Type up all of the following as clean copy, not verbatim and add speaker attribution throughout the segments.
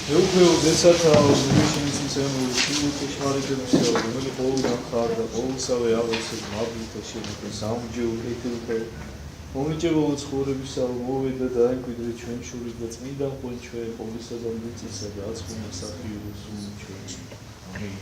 Speaker 1: ეუქეო დესათა ნიშნის მცემული სულუქი შარიდებისა რომელი ყოველდღე ხარდა ყოველსავე აღოსებს მაგითა შემოქმნ სამჯერ ეთილქე მომიჭებო ცხოვრებისა მოვედა და აიკვიდრე ჩვენ შურის და წმინდა ყვენჩვე ყოვლისა და მიწისა და აწმუნა საფიო სულ ჩვენ ამინ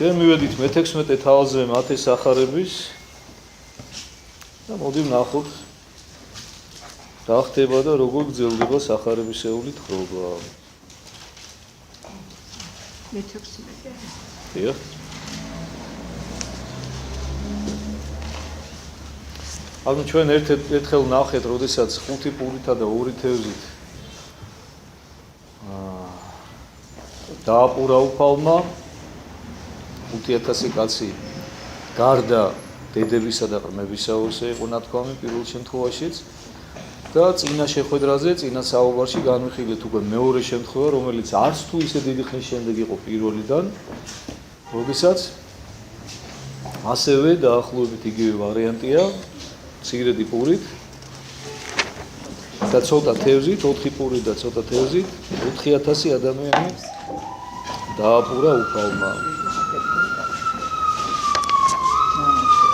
Speaker 1: ჩვენ მივედით მე-16 თვალზე მათე სახარების და მოდი ვნახოთ რა ხდება და როგორ გრძელდება სახარებისეული თხრობა.
Speaker 2: მე-16.
Speaker 1: დიახ. ანუ ჩვენ ერთხელ ვნახეთ, როდესაც 5 პურითა და 2 თევზით დააპურა უფალმა 5000 კაცი გარდა დედებისა და ყრმებისაოსე იყო ნათქვამი პირველ შემთხვევაშიც და წინა შეხვედრაზე, წინა საუბარში განვიხილეთ უკვე მეორე შემთხვევა, რომელიც არც თუ ისე დიდი ხნის შემდეგ იყო პირველიდან, როდესაც ასევე დაახლოებით იგივე ვარიანტია, მცირედი პურით და ცოტა თევზით, 4 პური და ცოტა თევზით 4000 ადამიანი დააპურა უფალმა.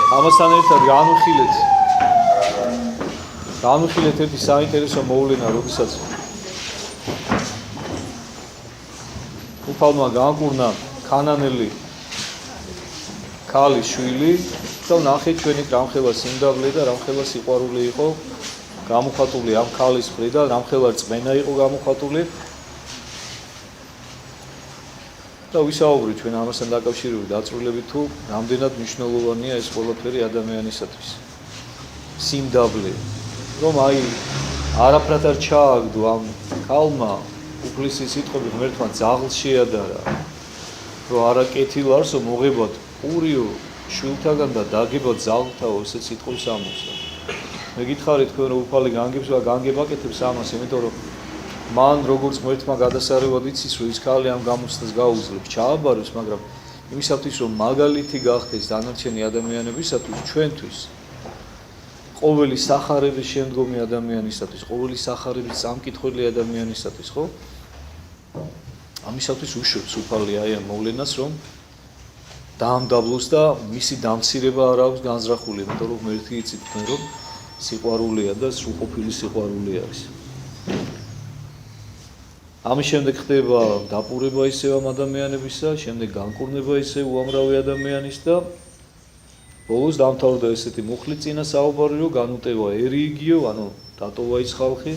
Speaker 1: ამასთან ერთად განვიხილეთ ერთი საინტერესო მოვლენა, როდესაც უფალმა განკურნა ქანანელი ქალის შვილი და ნახეთ ჩვენი რამხელა სიმდაბლე და რამხელა სიყვარული იყო გამოხატული ამ ქალის მხრიდან, რამხელა რწმენა იყო გამოხატული და ვისაუბრეთ ჩვენ ამასთან დაკავშირებით დაწვრილებით თუ რამდენად მნიშვნელოვანია ეს ყველაფერი ადამიანისათვის. სიმდაბლე, რომ აი არაფრად არ ჩააგდო ამ ქალმა, უფლისი სიტყვები ღმერთმა ძაღლს შეადარა, რომ არა კეთილ არსო მოღებად პურიო შვილთაგან და დაგებად ძაღლთაო ესეთ სიტყვის ამოსა. მე გითხარით თქვენ რომ უფალი განგებაკეთებს ამას, იმიტომ რომ მან როგორც ღმერთმა გადასარევად იცის რომ ის ქალი ამ გამოცდას გაუძლებს ჩააბაროს, მაგრამ იმისათვის რომ მაგალითი გახდეს დანარჩენი ადამიანებისათვის, ჩვენთვის ყოველი სახარების შემდგომი ადამიანისათვის, ყოველი სახარების წამკითხველი ადამიანისათვის, ხო? ამისათვის უშვებს უფალი აი ამ მოვლენას, რომ დაამდაბლოს და მისი დამცირება არ აქვს განზრახული, იმიტომ რომ ღმერთი იცით თქვენ რომ სიყვარულია და სრულყოფილი სიყვარული არის. ამის შემდეგ ხდება დაპურება ისევ ამ ადამიანებისა, შემდეგ განკურნება ისევ უამრავი ადამიანის და ბოლოს დამთავრდა ესეთი მუხლი წინა საუბარი, რომ განუტევა ერიგიო, ანუ დატოვა ის ხალხი.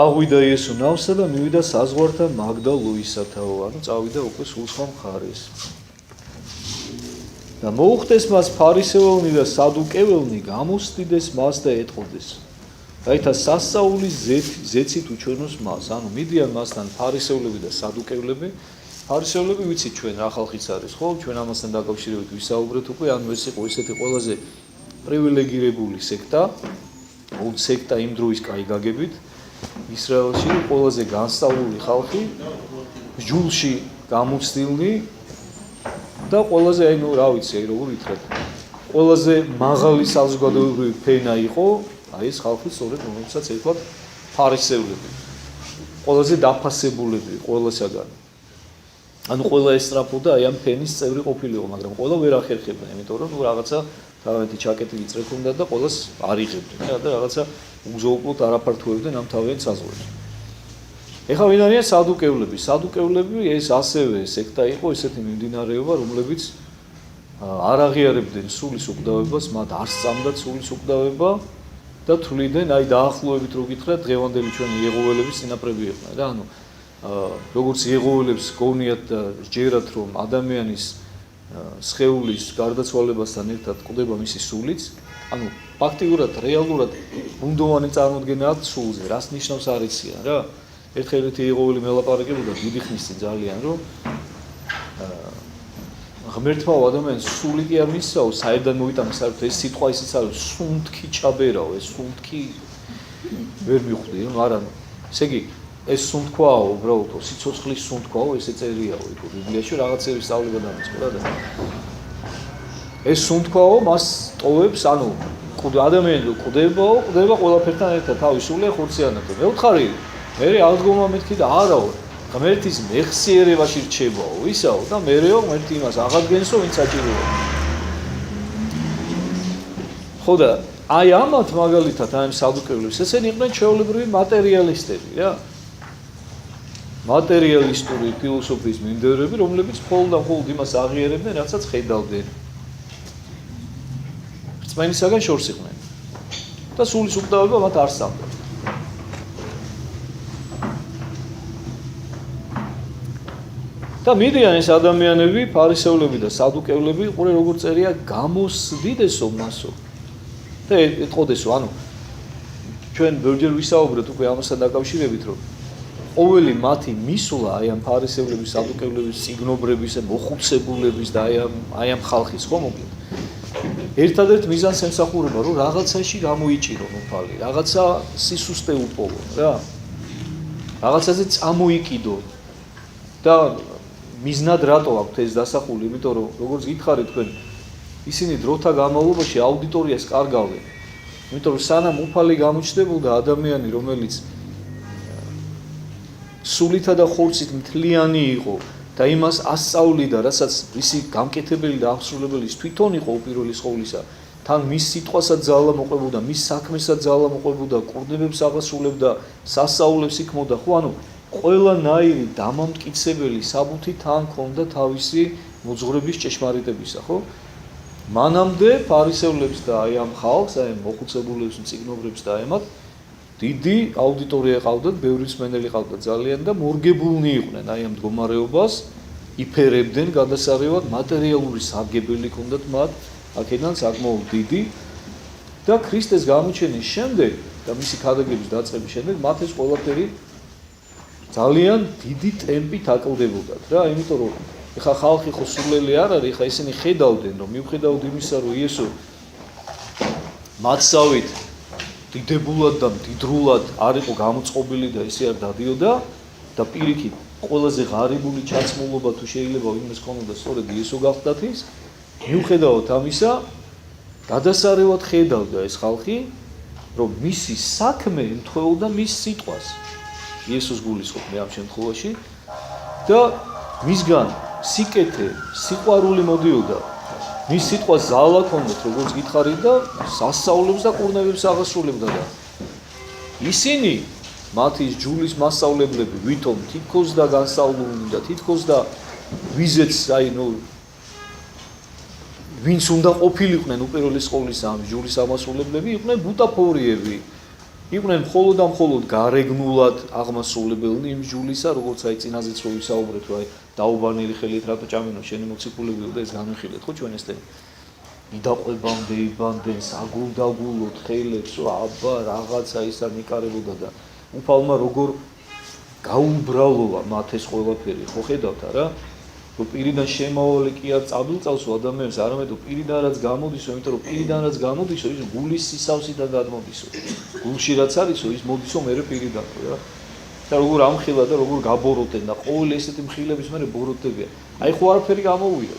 Speaker 1: აღვიდა იესო ნავსა და მივიდა საზღვართან მაგდალოისათაო, ანუ წავიდა უკვე სულ სხვა მხარეს. და მოუხდეს მას ფარისეველნი და სადუკეველნი, გამოსდიდეს მას და ეტყოდეს. რაითა სასწაულის ზეცით უჩვენოს მას, ანუ მიდიან მასთან ფარისევლები და სადუკევლები. ფარისევლები ვიცით ჩვენ რა ხალხიც არის, ხო? ჩვენ ამასთან დაკავშირებით ვისაუბრეთ უკვე, ანუ ეს იყო ესეთი ყველაზე პრივილეგირებული სექტა, სექტა იმ დროის კაი გაგებით ისრაელში ყველაზე განსწავლული ხალხი, ჯულში გამოცდილნი და ყველაზე აი ნუ რა ვიცი, აი როგორ ვითხრათ, ყველაზე მაღალი საზოგადოებრივი ფენა იყო აი ეს ხალხი სწორედ რომელსაც ერთად ფარისევლები. ყველაზე დაფასებულები ყველასაგან. ანუ ყველა ესწრაფოდა აი ამ ფენის წევრი ყოფილიყო, მაგრამ ყველა ვერ ახერხებდა, იმიტომ რომ რაღაცა თავიანთი ჩაკეტილი წრე ჰქონდა და ყველას არ იღებდნენ და რაღაცა უზოუკლოდ არაფართუებდნენ ამ თავიანთ საზღვრებს. ეხლა ვინ არიან სადუკევლები? სადუკევლები ეს ასევე სექტა იყო, ესეთი მიმდინარეობა, რომლებიც არ აღიარებდნენ სულის უკვდავებას, მათ არ სწამდათ სულის უკვდავება და თვლიდნენ, აი დაახლოებით რო გითხრათ, დღევანდელი ჩვენი იეღოველების წინაპრები იყვნენ რა, ანუ როგორც იეღოველებს გონიათ და ჯერათ რომ ადამიანის სხეულის გარდაცვალებასთან ერთად ყდება მისი სულიც, ანუ ფაქტიურად, რეალურად ბუნდოვანი წარმოდგენა აქვს სულზე, რას ნიშნავს არ იციან რა. ერთხელ ერთი იეღოველი მელაპარაკებოდა დიდი ხნის წინ ძალიან, რომ ღმერთმა ადამიანს სული კი არ მისცაო, საერთოდ მოიტანა საერთოდ ეს სიტყვა ისიც არის, სუნთქი ჩაბერაო, ეს სუნთქი ვერ მიხვდი, მაგრამ ესე იგი ეს სუნთქვაო, უბრალოდ სიცოცხლის სუნთქვაო, ესე წერიაო იქ ბიბლიაში რაღაცების სწავლება დამიწყდა და ეს სუნთქვაო მას ტოვებს, ანუ ადამიანი კვდება ყველაფერთან ერთად, თავის სულე ხორციანად. მეუთხარი, მე აღდგომა მეთქი და არაო, ღმერთის მეხსიერებაში რჩებაო, ისაო და მერეო ღმერთი იმას აღადგენსო, ვინც საჭიროა. ხო და აი ამათ მაგალითად აი ამ სადუკევლებს ესენი იყვნენ ჩვეულებრივი მატერიალისტები, რა. მატერიალისტური ფილოსოფიის მიმდევრები, რომლებიც მხოლოდ და მხოლოდ იმას აღიარებდნენ, რასაც ხედავდნენ. რწმენისაგან შორს იყვნენ. და სულის უკვდავება მათ არ სწამდა. და მიდიან ეს ადამიანები, ფარისევლები და სადუკევლები, ყურე როგორ წერია, გამოსდიდესო მასო. და ეტყოდესო, ანუ ჩვენ ბევრჯერ ვისაუბრეთ უკვე ამასთან დაკავშირებით, რომ ყოველი მათი მისვლა აი ამ ფარისევლების, სადუკევლების, სიგნობრების, მოხუცებულების და აი ამ ხალხის ხო მოკლედ. ერთადერთ მიზანს ემსახურება, რომ რაღაცაში გამოიჭირონ უფალი, რაღაცა სისუსტე უპოვონ, რა. რაღაცაზე წამოიკიდონ. და მიზნად რატო აქვთ ეს დასახული, იმიტომ რომ როგორც გითხარით თქვენ, ისინი დროთა განმავლობაში აუდიტორიას კარგავდნენ. იმიტომ რომ სანამ უფალი გამოჩნდებოდა ადამიანი, რომელიც სულითა და ხორცით მთლიანი იყო და იმას ასწავლიდა, რასაც მისი გამკეთებელი და აღსრულებელი თვითონ იყო უპირველეს ყოვლისა, თან მის სიტყვასაც ძალა მოყვებოდა, მის საქმესაც ძალა მოყვებოდა, კურნებებს აღასრულებდა, სასწაულებს იქმოდა, ხო, ანუ ყველანაირი დამამტკიცებელი საბუთი თან ქონდა თავისი მოძღვრების ჭეშმარიტებისა, ხო? მანამდე ფარისევლებს და აი ამ ხალხს, აი მოხუცებულებს, მწიგნობრებს და აი ამათ დიდი აუდიტორია ყავდათ, ბევრი მსმენელი ყავდათ ძალიან და მორგებულნი იყვნენ აი ამ მდგომარეობას, იფერებდნენ გადასაღებად, მატერიალური სარგებელი ჰქონდათ მათ, აქედან საკმაოდ დიდი და ქრისტეს გამოჩენის შემდეგ და მისი ქადაგების დაწყების შემდეგ მათ ეს ყველაფერი ძალიან დიდი ტემპით აკლდებოდათ რა, იმიტომ რომ ეხა ხალხი ხო სულელი არ არის, ეხა ისინი ხედავდნენ, რომ მიუხედავად იმისა, რომ იესო მათსავით დიდებულად და მდიდრულად არ იყო გამოწყობილი და ისე არ დადიოდა და პირიქით ყველაზე ღარიბული ჩაცმულობა თუ შეიძლება იმას ქონოდა სწორედ იესო გახდათ ის, მიუხედავად ამისა, გადასარევად ხედავდა ეს ხალხი, რომ მისი საქმე ემთხვეოდა მის სიტყვას. იესოს გულისხმობ მე ამ შემთხვევაში და მისგან სიკეთე, სიყვარული მოდიოდა. მის სიტყვას ძალა ჰქონდათ, როგორც გითხარით და სასწაულებს და კურნებებს აღასრულებდა და ისინი მათი ჯულის მასწავლებლები, ვითომ თითქოს და განსწავლულნი და თითქოს და ვიზეც, აი ნუ ვინც უნდა ყოფილიყვნენ უპირველეს ყოვლისა ამ ჯულის ამასრულებლები, იყვნენ ბუტაფორიები. იყვნენ მხოლოდ და მხოლოდ გარეგნულად აღმასრულებელნი იმ ჯულისა, როგორც აი წინაზეც რო ვისაუბრეთ, რომ აი დაუბანელი ხელით რატო ჭამენო შენი მოციქულებიო და ეს განვიხილეთ, ხო ჩვენ ეს იდაყვებამდე იბანდნენ, საგულდაგულოდ ხელებს, რომ აბა რაღაცა ისა ნიკარებოდა და უფალმა როგორ გაუბრალოა მათ ეს ყველაფერი, ხო ხედავთ არა? რომ პირიდან შემავალი კი არ წაბილწავსო ადამიანს, არამედ რომ პირიდანაც გამოდისო, იმიტომ რომ პირიდანაც გამოდისო, ის გულის სისავსიდან გადმოდისო. გულში რაც არისო, ის მოდისო მერე პირიდან, რა. და როგორ ამხილა და როგორ გაბოროტენ და ყოველი ესეთი მხილების მერე ბოროტებიან. აი ხო არაფერი გამოვიდა.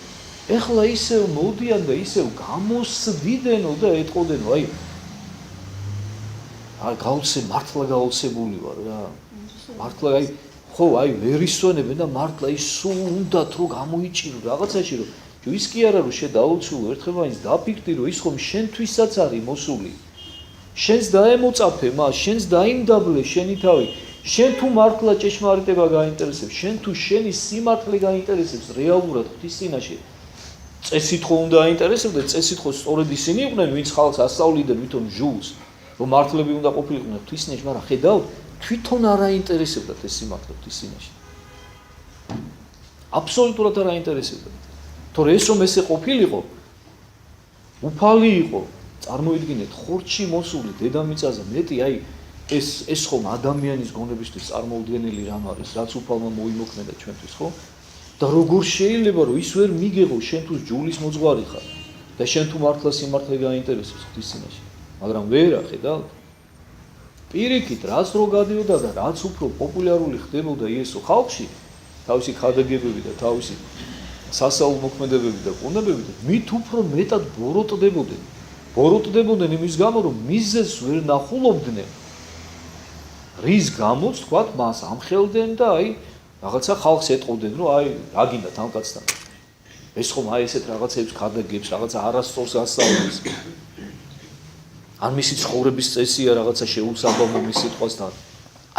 Speaker 1: ეხლა ისევ მოდიან და ისევ გამოსდიდენო და ეტყოდენო, აი მართლა გაოცებული ვარ რა. მართლა აი ხო, აი ვერ ისვენებენ და მართლა ის სულ უნდათ რომ გამოიჭირო რაღაცაში რომ ის კი არა რომ შედაუცულო ერთხელმაინც დაფიქრდი რომ ის ხომ შენთვისაც არის მოსული. შენს დაემოწაფე მას, შენს დაიმდაბლე შენი თავი. შენ თუ მართლა ჭეშმარიტება გაინტერესებს, შენ თუ შენი სიმართლე გაინტერესებს რეალურად ღვთის წინაშე. წესით ხო უნდა აინტერესებდე, წესით ხო სწორედ ისინი იყვნენ, ვინც ხალხს ასწავლიდნენ ვითომ ჟულს, რომ მართლები უნდა ყოფილიყვნენ ღვთის წინაშე, მაგრამ ხედავთ თვითონ არ აინტერესებდათ ეს სიმართლე ღვთის წინაშე. აბსოლუტურად არ აინტერესებდათ. თორე ეს რომ ესე ყოფილიყო, უფალი იყო, წარმოიდგინეთ, ხორცში მოსული დედამიწაზე მეტი, აი ეს ხომ ადამიანის გონებისთვის წარმოუდგენელი რამ არის, რაც უფალმა მოიმოქმედა ჩვენთვის, ხო? და როგორ შეიძლება რომ ის ვერ მიგეღო შენ თუ ჯულის მოძღვარი ხარ და შენ თუ მართლა სიმართლე გაინტერესებს ღვთის წინაშე მაგრამ ვერ ახედავთ პირიქით რაც რო გადიოდა და რაც უფრო პოპულარული ხდებოდა იესო ხალხში თავისი ხადაგებები და თავისი სასაულ მოქმედებები და კუნებები და მით უფრო მეტად ბოროტდებოდნენ იმის გამო რომ მიზეზს ვერ ნახულობდნენ რის გამოც თქვათ მას ამხელდნენ და აი რაღაცა ხალხს ეტყობდნენ რომ აი რა გინდათ ამ კაცთან ეს ხომ აი ესეთ რაღაცებს ხადაგებს რაღაცა არასწორს ასწავლის ან მისი ცხოვრების წესია რაღაცა შეუსაბამო მის სიტყვასთან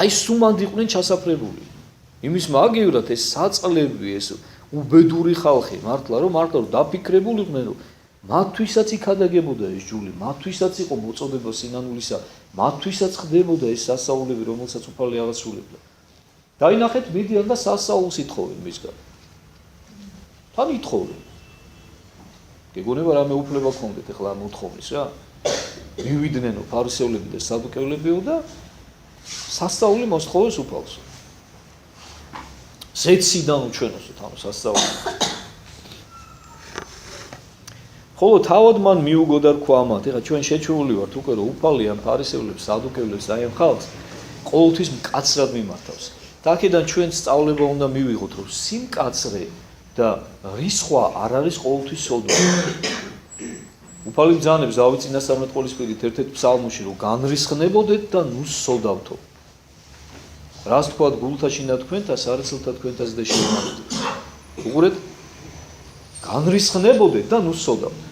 Speaker 1: აი სუმად იყვნენ ჩასაფრებული იმის მაგივრად ეს საწყლები ეს უბედური ხალხი მართლა რომ დაფიქრებულიყვნენ რომ მათთვისაც იქადაგებოდა ეს ჯული მათთვისაც იყო მოწოდება სინანულისა მათთვისაც ხდებოდა ეს სასაულები რომელსაც უფალი აღასრულებდა დაინახეთ მიდიან და სასაულს ითხოვენ მისგან თან ითხოვენ გეგონება რამე უფლება გქონდეთ ეხლა ამ უთხოვნეს რა მივიდნენ ფარისევლები და სადუკევლებიო და სასაული მოსთხოვეს უფალს ზეციდან უჩვენოსოთ ამ სასაული ხოლო თავად მან მიუგო და რქვა ამათ ეხლა ჩვენ შეჩვეული ვართ უკვე რომ უფალი ამ ფარისევლებს სადუკევლებს და ამ ხალხს ყოველთვის მკაცრად მიმართავს და აქედან ჩვენ სწავლება უნდა მივიღოთ რომ სიმკაცრე და რისხვა არ არის ყოველთვის სოდვა უფალი ბრძანებს დავით წინასწარმეტყველის პირით ერთ-ერთ ფსალმოში რომ განრისხნებოდეთ და ნუ სოდავთო რას თქვათ გულთა შინა თქვენთას არცელთა თქვენთას და შეიმართოთ უყურეთ განრისხნებოდეთ და ნუ სოდავთ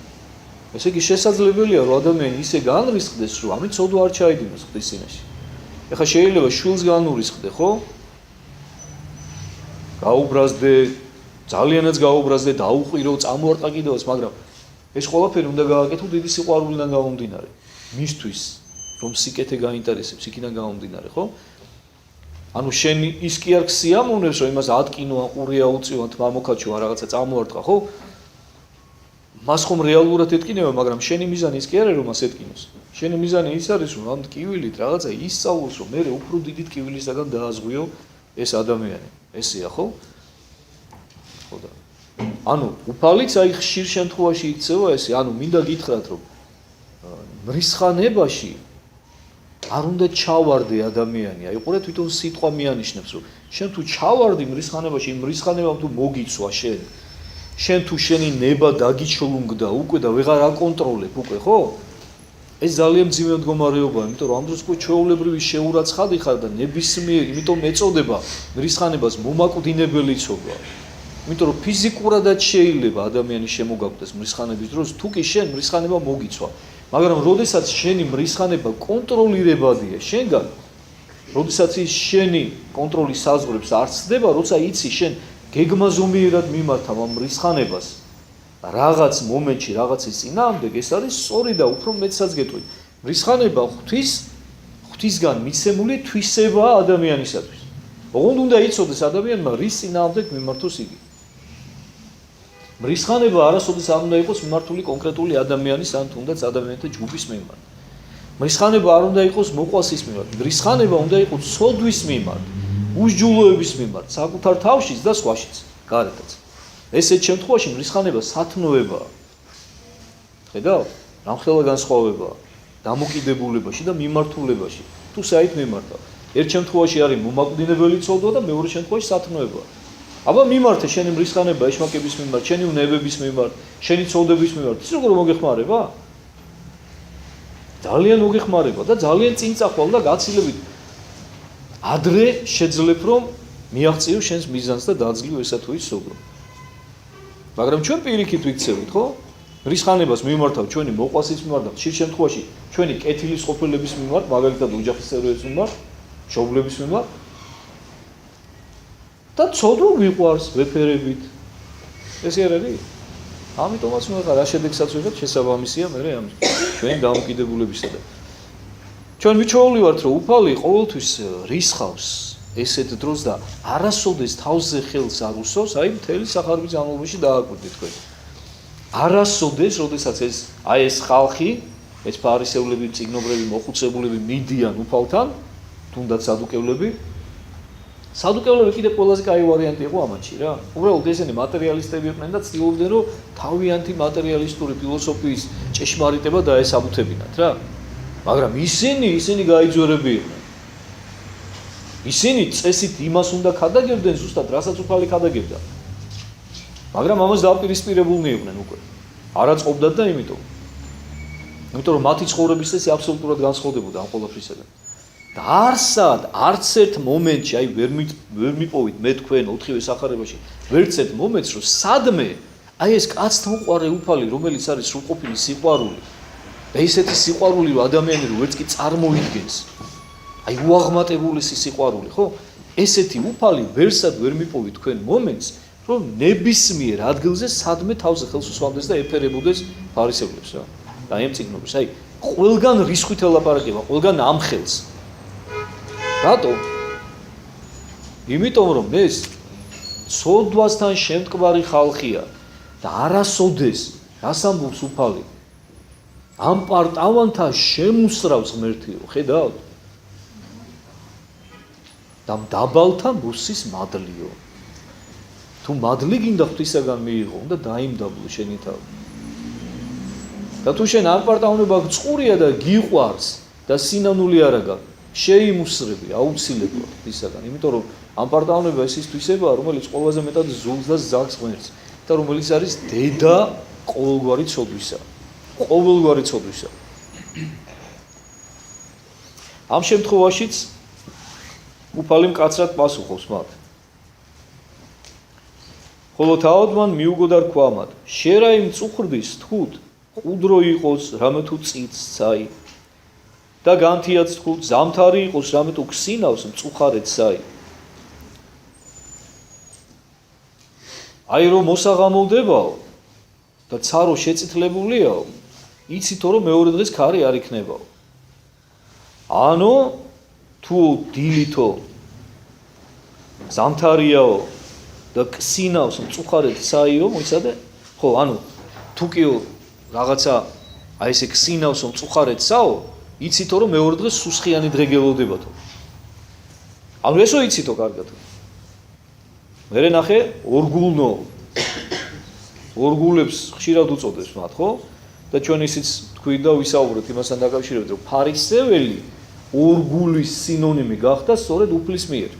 Speaker 1: ესე იგი შესაძლებელია რომ ადამიანი ისე განრისხდეს რომ ამით სოდვა არ ჩაიდინოს ღვთის წინაშე ეხლა შეიძლება შვილს განურისხდე ხო გაუბრაზდე ძალიანაც გაუბრაზდე დაუყვირო წამოარტყა კიდევაც მაგრამ ეს ყველაფერი უნდა გააკეთო დიდი სიყვარულიდან გამომდინარე მისთვის რომ სიკეთე გაინტერესებს იქიდან გამომდინარე ხო ანუ შენ ის კი არ ქსიამოვნებს რომ იმას ატკინო ან ყურია უწიო ან თმა მოკაჩო ან რაღაცა წამოარტყა ხო მას ხომ რეალურად ეტკინება მაგრამ შენი მიზანი ის კი არა რომ მას ეტკინოს შენი მიზანი ის არის რომ ამ ტკივილით რაღაცა ისწავლოს რომ მე უფრო დიდი ტკივილისაგან დააზღვიო ეს ადამიანი ესეა ხო ხო და ანუ უფალიც აი ხშირ შემთხვევაში იქცევა ესე ანუ მინდა გითხრათ რომ მრისხანებაში არ უნდა ჩავარდე ადამიანი აი ყურე თვითონ სიტყვა მიანიშნებს რომ შენ თუ ჩავარდი მრისხანებაში მრისხანება თუ მოგიცვა შენ თუ შენი ნება დაგიჩლუნგდა უკვე და ვეღარ აკონტროლებ უკვე ხო ეს ძალიან მძიმე მდგომარეობაა იმიტომ რომ ამ დროს უკვე ჩვეულებრივი შეურაცხადი ხარ და ნებისმიერ იმიტომ ეწოდება მრისხანებას მომაკვდინებელი ცოდვა იმიტომ რომ ფიზიკურადაც შეიძლება ადამიანის შემოგაკვდეს მრისხანების დროს თუ კი შენ მრისხანება მოგიცვა მაგრამ როდესაც შენი მრისხანება კონტროლირებადია შენგან როდესაც ის შენი კონტროლის საზღვრებს არ ცდება როცა იცი შენ გეგმაზომიერად მიმართავ ამ მრისხანებას რაღაც მომენტში რაღაცის წინააღმდეგ ეს არის სწორი და უფრო მეტსაც გეტყვი მრისხანება ღვთისგან მიცემული თვისებაა ადამიანისათვის ოღონდ უნდა იცოდეს ადამიანმა რის წინააღმდეგ მიმართოს იგი მრისხანება არასოდეს არ უნდა იყოს მიმართული კონკრეტული ადამიანის ან თუნდაც ადამიანთა ჯგუფის მიმართ მრისხანება არ უნდა იყოს მოყვასის მიმართ მრისხანება უნდა იყოს სოდვის მიმართ უსჯულოების მიმართ საკუთარ თავშიც და სხვაშიც გარეთაც ესეთ შემთხვევაში მრისხანება სათნოებაა ხედავ რამხელა განსხვავებაა დამოკიდებულებაში და მიმართულებაში თუ საით მიმართავ ერთ შემთხვევაში არის მომაკვდინებელი ცოდვა და მეორე შემთხვევაში სათნოებაა აბა მიმართე შენი მრისხანება ეშმაკების მიმართ შენი უნებების მიმართ შენი ცოდების მიმართ ის როგორ მოგეხმარება ძალიან მოგეხმარება და ძალიან წინ წახვალ და გაცილებით ადრე შეძლებ რომ მიაღწიო შენს მიზანს და დაძლივ ესა თუ ის სობრ მაგრამ ჩვენ პირიქით ვიქცევით ხო მრისხანებას მიმართავ ჩვენი მოყვასის მიმართ და ხშირ შემთხვევაში ჩვენი კეთილის ყოფილების მიმართ მაგალითად ოჯახის წევრების მიმართ მშობლების მიმართ და ცოდვა გვიყვარს ვეფერებით ეს არ არის ამიტომაც მოხდა რა შედეგსაც ვიღებ შესაბამისია მე ამ ჩვენი დამოკიდებულებისა და ჩვენ მიჩვეული ვართ რომ უფალი ყოველთვის რისხავს ესეთ დროს და არასოდეს თავზე ხელს არ უსვავს აი მთელი სახარების განმავლობაში დააკვირდით თქვენ არასოდეს როდესაც ეს ხალხი ეს ფარისევლები წიგნობრები მოხუცებულები მიდიან უფალთან თუნდაც სადუკევლები სადუკევლები კიდე ყველაზე კაი ვარიანტი იყო ამაში რა. უბრალოდ ესენი მატერიალისტები იყვნენ და ცდილობდნენ რომ თავიანთი მატერიალისტური ფილოსოფიის ჭეშმარიტება დაესაბუთებინათ რა. მაგრამ ისინი გაიძვერები იყვნენ. ისინი წესით იმას უნდა ქადაგებდნენ ზუსტად რასაც უფალი ქადაგებდა. მაგრამ ამას დააპირისპირებულნი იყვნენ უკვე. არა წყობდათ და იმიტომ რომ მათი ცხოვრების წესი აბსოლუტურად განსხვავდებოდა ამ ყველაფრისაგან. და არც ერთ მომენტში, აი ვერ მიპოვით მე თქვენ 4-ვე სახარებაში, ვერც ერთ მომენტს რომ სადმე აი ეს კაცთმოყვარე უფალი, რომელიც არის სრულყოფილი სიყვარული, და ისეთი სიყვარული რომ ადამიანი რო ვერც კი წარმოიდგენს. აი უაღმატებულესი სიყვარული, ხო? ესეთი უფალი ვერსად ვერ მიპოვით თქვენ მომენტს, რომ ნებისმიერ ადგილზე სადმე თავზე ხელს უსვამდეს და ეფერებოდეს ფარისევლებს რა. და ამ წიგნობის, აი ყველგან რისხვით ელაპარაკება, ყველგან ამხელს. რატო? იმიტომ რომ ეს ცოდვასთან შემტკვარი ხალხია და არასოდეს რას ამბობს უფალი? ამ პარტავანთა შემუსრავს ღმერთიო, ხედავთ? და დაბალთა მოსის მადლიო. თუ მადლი გინდა ღვთისაგან მიიღო, უნდა დაიმდაბლო შენი თავი. და თუ შენ ამ პარტავნება წყურია და გიყვარს და სინანული არ აქვს, შეიმუსრები აუცილებლად ღვთისაგან, იმიტომ რომ ამ პარტავნება ეს ის თვისებაა, რომელიც ყველაზე მეტად ზულს და ზაგს ღმერთს და რომელიც არის დედა ყოველგვარი ცოდვისა. ყოველგვარი ცოდვისა. ამ შემთხვევაშიც უფალი მკაცრად პასუხობს მათ. ხოლო თავად მან მიუგო და რქვა მათ, შენ რა იმ წუხრდის თქუდ, ყუდრო იყოს, რამე თუ წიც ცაი. და განთიაც თქუდ, ზამთარი იყოს, რამე თუ ქსინავს, მწუხარეთ ცაი. აი რომ მოსაღამოვდებაო და ცარო შეწითლებულიაო, იცითო რომ მეორე დღეს ქარი არ იქნებაო. ანუ თუ დილითო ზამთარიაო და ქსინავს მწუხარეთ ცაიო, მოიცადე? ხო, ანუ თუ კი რაღაცა აი ესე ქსინავს მწუხარეთ ცაო, იცითო რომ მეორე დღეს სუსხიანი დღე გელოდებათო. ანუ ესო იცითო კარგად. მერე ნახე ორგულნო. ორგულებს ხშირად უწოდებს მათ, ხო? და ჩვენ ისიც თქვი და ვისაუბრეთ იმასთან დაკავშირებით, რომ ფარისეველი ორგულის სინონიმი გახდა სწორედ უფლის მიერ.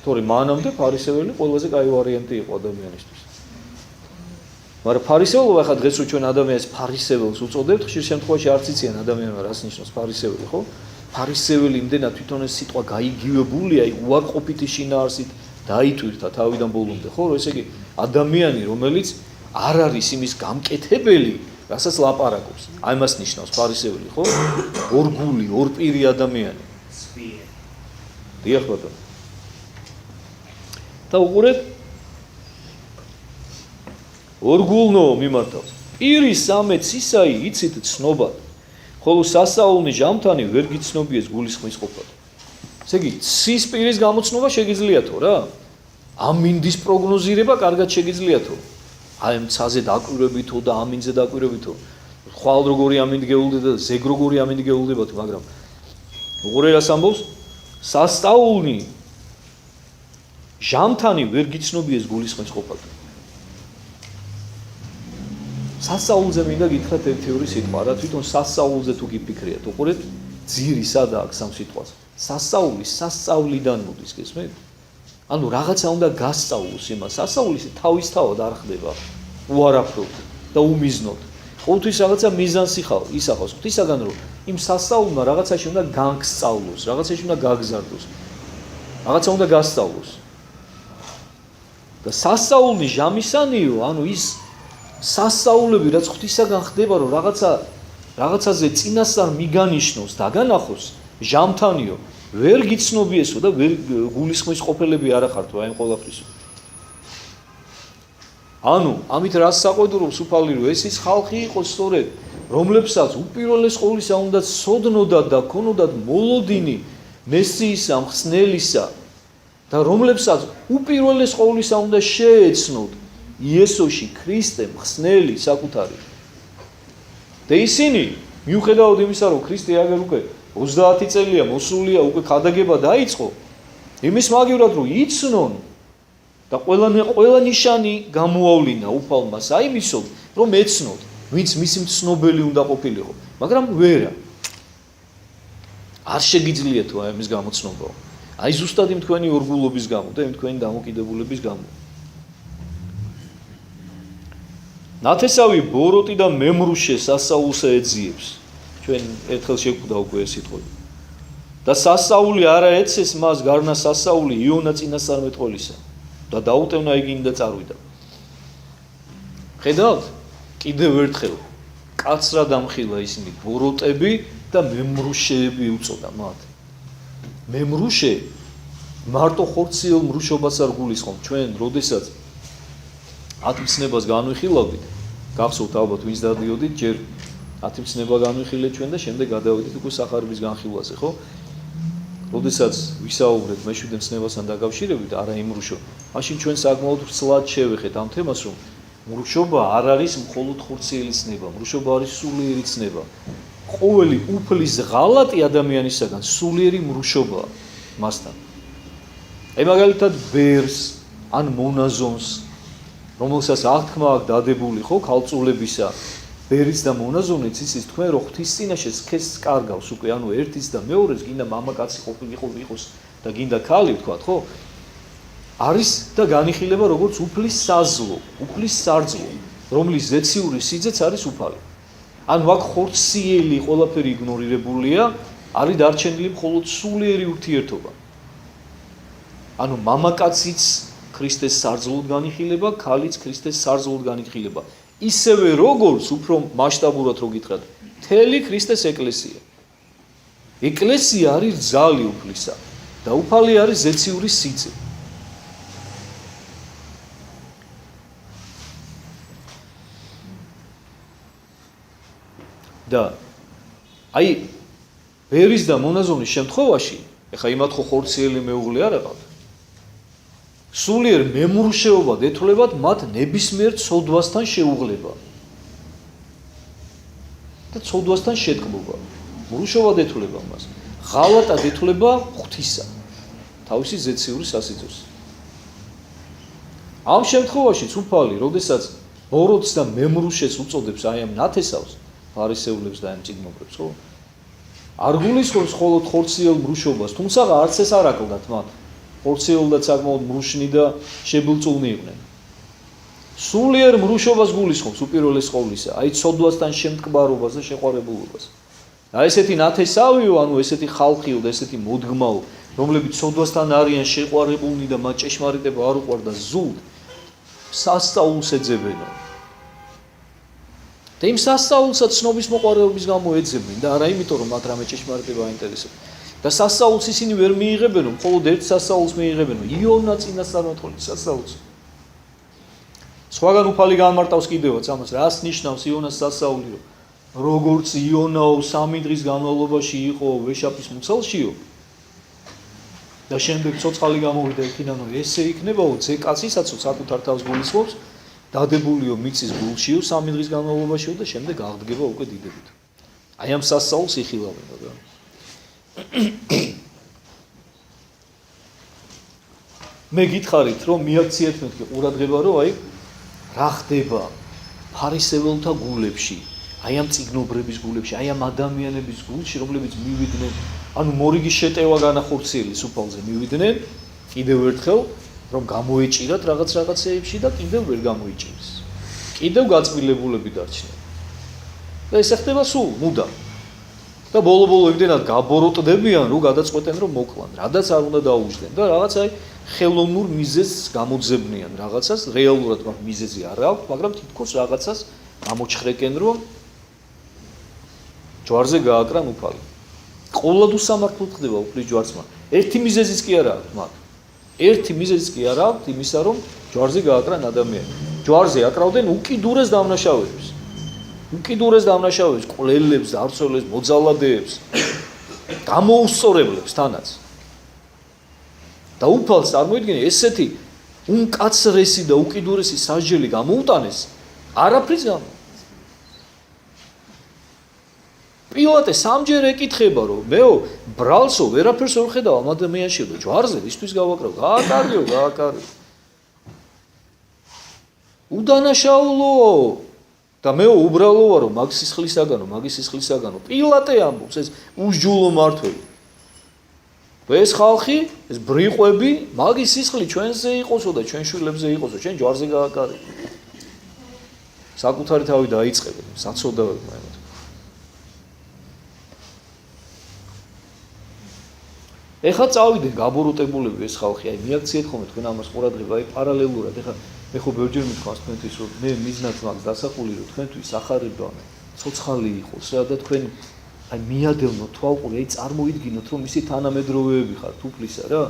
Speaker 1: თორე მანამდე ფარისეველი ყველაზე კაი ვარიანტი იყო ადამიანისთვის. მაგრამ ფარისეულობა ხა დღეს ჩვენ ადამიანს ფარისეველს უწოდებთ, ხშირ შემთხვევაში არც იციან ადამიანმა რას ნიშნავს ფარისეველი, ხო? ფარისეველი იმდენად თვითონ ეს სიტყვა გაიგივებულია, აი უარყოფითი შინაარსით დაიტვირთა თავიდან ბოლომდე, ხო? ესე იგი ადამიანი, რომელიც არ არის იმის გამკეთებელი, რასაც ლაპარაკობს. აი მას ნიშნავს ფარისეველი, ხო? ორგული, ორპირი ადამიანი. დიახ ბატონო. და უყურეთ ორგულნო მიმართავს. პირის სამეც ისაი იცით ცნობად, ხოლო სასაულნი ჟამთანი ვერ გიცნობიეს გულისხმის ყოფად. ესე იგი, ცის პირის გამოცნობა შეგიძლიათო რა? ამინდის პროგნოზირება კარგად შეგიძლიათო. აი მცაზე დაკვირვებითო და ამინზე დაკვირვებითო. ხვალ როგორი ამინდი გეულდება და ზეგ როგორი ამინდი გეულდებათ, მაგრამ უყურე რას ამბობს? სასწაულნი ჟამთანი ვერ გიცნობიეს გულისხმის ყოფად. სასწაულზე მინდა გითხრათ ერთი-ორი სიტყვა, რა თვითონ სასწაულზე თუ გიფიქრიათ, უყურეთ, ძირი სადა აქვს ამ სიტყვას. სასწაული სასწავლიდან მოდის, გესმით? ანუ რაღაცა უნდა გასწავლოს იმას. სასწაული თავისთავად არ ხდება უარაფროდ და უმიზნოდ. ყოველთვის რაღაცა მიზანს ისახავს ღვთისაგან, რომ იმ სასწაულმა რაღაცაში უნდა გაგსწავლოს, რაღაცაში უნდა გაგზარდოს. რაღაცა უნდა გასწავლოს. და სასწაული ჟამისანიო, ანუ ის სასწაულები რაც ღვთისაგან ხდება, რომ რაღაცაზე წინასწარ მიგანიშნოს, დაგანახოს, ჟამთანიო, ვერ გიცნობიესო და ვერ გულისხმის ყოფილები არ ახართო აი ყველაფრისო. ანუ ამით რას საყვედურობს უფალი, რომ ეს ის ხალხი იყო სწორედ, რომლებსაც უპირველეს ყოვლისა უნდა სოდნოდათ და ქონოდათ მოლოდინი მესიისა, მხსნელისა და რომლებსაც უპირველეს ყოვლისა უნდა შეეცნოთ იესოში ქრისტე მხსნელი საკუთარი. და ისინი მიუხედავად იმისა, რომ ქრისტე აგერ უკვე 30 წელია მოსულია, უკვე ქადაგება დაიწყო, იმის მაგივრად რომ იცნონ და ყველა ნიშანი გამოავლინა უფალმა საიმისოდ რომ ეცნოთ ვინც მისი მცნობელი უნდა ყოფილიყო მაგრამ ვერა არ შეგიძლია თუ აი ამის გამოცნობა აი ზუსტად იმ თქვენი ორგულობის გამო და იმ თქვენი დამოკიდებულების გამო ნათესავი ბოროტი და მემრუშე სასაულს ეძიებს ჩვენ ერთხელ შეგვდა უკვე ეს სიტყვა და სასაული არა ეცეს მას გარნა სასაული იონა წინასწარმეტყველისა და დაუტევნა იგინი და წარვიდა ხედავთ კიდევ ერთხელ კაცრად ამხილა ისინი ბოროტები და მემრუშეები უწოდა მათ მემრუშე მარტო ხორციელ მრუშობას არ გულისხმობ ჩვენ როდესაც ათმცნებას განვიხილავდით გახსოვთ ალბათ ვინც დადიოდით ჯერ ათმცნება განვიხილეთ ჩვენ და შემდეგ გადავედით უკვე სახარების განხილვაზე ხო როდესაც ვისაუბრეთ მეშვიდე მცნებასთან დაკავშირებით არა იმრუშო მაშინ ჩვენ საკმაოდ ცლად შევეხეთ ამ თემას რომ მრუშობა არ არის მხოლოდ ხორციელი ცნება მრუშობა არის სულიერი ცნება ყოველი უფლის ღალატი ადამიანისაგან სულიერი მრუშობაა მასთან აი მაგალითად ბერს ან მონაზონს რომელსაც აღთქმა აქვს დადებული ხო ქალწულებისა ბერის და მონაზონიც იცის თქვენ რომ ღვთის წინაშე სქესს კარგავს უკვე ანუ ერთის და მეორეს გინდა მამაკაცი ყოფილიყოს და გინდა ქალი ვთქვათ ხო არის და განიხილება როგორც უფლის საზლო უფლის სარძლო რომლის ზეციური სიძეც არის უფალი ანუ აქ ხორციელი ყველაფერი იგნორირებულია არის დარჩენილი მხოლოდ სულიერი ურთიერთობა ანუ მამაკაციც ქრისტეს სარძლოდ განიხილება ქალიც ქრისტეს სარძლოდ განიხილება ისევე როგორც უფრო მასშტაბურად რო გითხრათ მთელი ქრისტეს ეკლესია ეკლესია არის ძალი უფლისა და უფალი არის ზეციური სიძე და აი ბერის და მონაზონის შემთხვევაში ეხა იმათ ხო ხორციელი მეუღლე არ აყავთ სულიერ მემრუშეობად ეთვლებათ მათ ნებისმიერ ცოდვასთან შეუღლება და ცოდვასთან შეტკბობა მრუშობად ეთვლება მას ღალატად ეთვლება ღვთისა თავისი ზეციური სასიძოს ამ შემთხვევაშიც უფალი როდესაც ბოროტს და მემრუშეს უწოდებს აი ამ ნათესავს ფარისეულებს და ამ წიგნობრებს ხო არ გულისხმობს მხოლოდ ხორციელ მრუშობას თუმცა არც ეს არ აკლდათ მათ ხორციელ და საკმაოდ მრუშნი და შებილწულნი იყვნენ სულიერ მრუშობას გულისხმობს უპირველეს ყოვლისა აი ცოდვასთან შემტკბარობას და შეყვარებულობას და ესეთი ნათესავიო ანუ ესეთი ხალხიო და ესეთი მოდგმაო რომლებიც ცოდვასთან არიან შეყვარებულნი და მათ ჭეშმარიტება არ უყვარდა ზულთ სასწაულს ეძებენო და იმ სასწაულსაც ცნობის მოყვარეობის გამო ეძებენ და არა იმიტომ რომ მათ რამე ჭეშმარიტება აინტერესებს და სასწაულს ისინი ვერ მიიღებენო მხოლოდ ერთ სასწაულს მიიღებენო იონა წინასწარმეტყველის სასწაულს სხვაგან უფალი განმარტავს კიდევაც ამას რას ნიშნავს იონას სასწაული როგორც იონაო 3 დღის განმავლობაში იყო ვეშაპის მუცელშიო და შემდეგ ცოცხალი გამოვიდა იქიდან ესე იქნებაო ძეკაცისაცო საკუთარ თავს გულისხმობს დადებულიო მიწის გულშიო 3 დღის განმავლობაშიო და შემდეგ აღდგება უკვე დიდებით აი ამ სასწაულს იხილავენ რა მე გითხარით რომ მიაქციეთ მეთქი ყურადღება რომ აი რა ხდება ფარისეველთა გულებში აი ამ წიგნობრების გულებში აი ამ ადამიანების გულში რომლებიც მივიდნენ ანუ მორიგი შეტევა განახორციელის უფალზე მივიდნენ კიდევ ერთხელ რომ გამოეჭირათ რაღაცეებში და კიდევ ვერ გამოიჭირეს კიდევ გაწმილებულები დარჩნენ და ეს ხდება სულ მუდამ და ბოლო-ბოლო იმდენად გაბოროტდებიან რომ გადაწყვეტენ რომ მოკლან რადაც არ უნდა დაუჯდნენ და რაღაც აი ხელოვნურ მიზეზს გამოძებნიან რაღაცას რეალურად მაგ მიზეზი არ აქვს მაგრამ თითქოს რაღაცას გამოჩხრეკენ რომ ჯვარზე გააკრან უფალი ყოვლად უსამართლოდ ხდება უფლის ჯვარცმა ერთი მიზეზიც კი არ აქვს მათ ერთი მიზეზიც კი არ აქვს იმისა რომ ჯვარზე გააკრან ადამიანი ჯვარზე აკრავდნენ უკიდურეს დამნაშავეებს ყლელებს დარწოლებს მოძალადეებს გამოუსწორებლებს თანაც და უფალს წარმოიდგინე ესეთი უმკაცრესი და უკიდურესი სასჯელი გამოუტანეს არაფრის გამო პილატე სამჯერ ეკითხება, რომ მეო ბრალსო ვერაფერს ვერ ხედავ ამ ადამიანში, და ჯვარზე ისთვის გავაკრავ, გააკარიო. უდანაშაულოო და მეო უბრალო ვარო მაგის სისხლისაგანო. პილატე ამბობს, ეს უსჯულო მართველი. ეს ხალხი, ეს ბრიყვები, მაგის სისხლი ჩვენზე იყოსო და ჩვენ შვილებზე იყოსო, ჩვენ ჯვარზე გააკარიო. საკუთარი თავი დაიწყებენ, საცოდავებმა ემოთ. ეხლა წავიდნენ გაბოროტებულები ეს ხალხი, აი მიაქციეთ ხოლმე თქვენ ამას ყურადღება, აი პარალელურად, ეხლა მე ხო ბევრჯერ მithქვას თქვენთვის, რომ მე მიზნად მაქვს დასახული, რომ თქვენთვის ახარება ცოცხალი იყოს რა და თქვენ აი მიადევნოთ თვალყური, აი წარმოიდგინოთ, რომ ისი თანამედროვეები ხართ უფლისა რა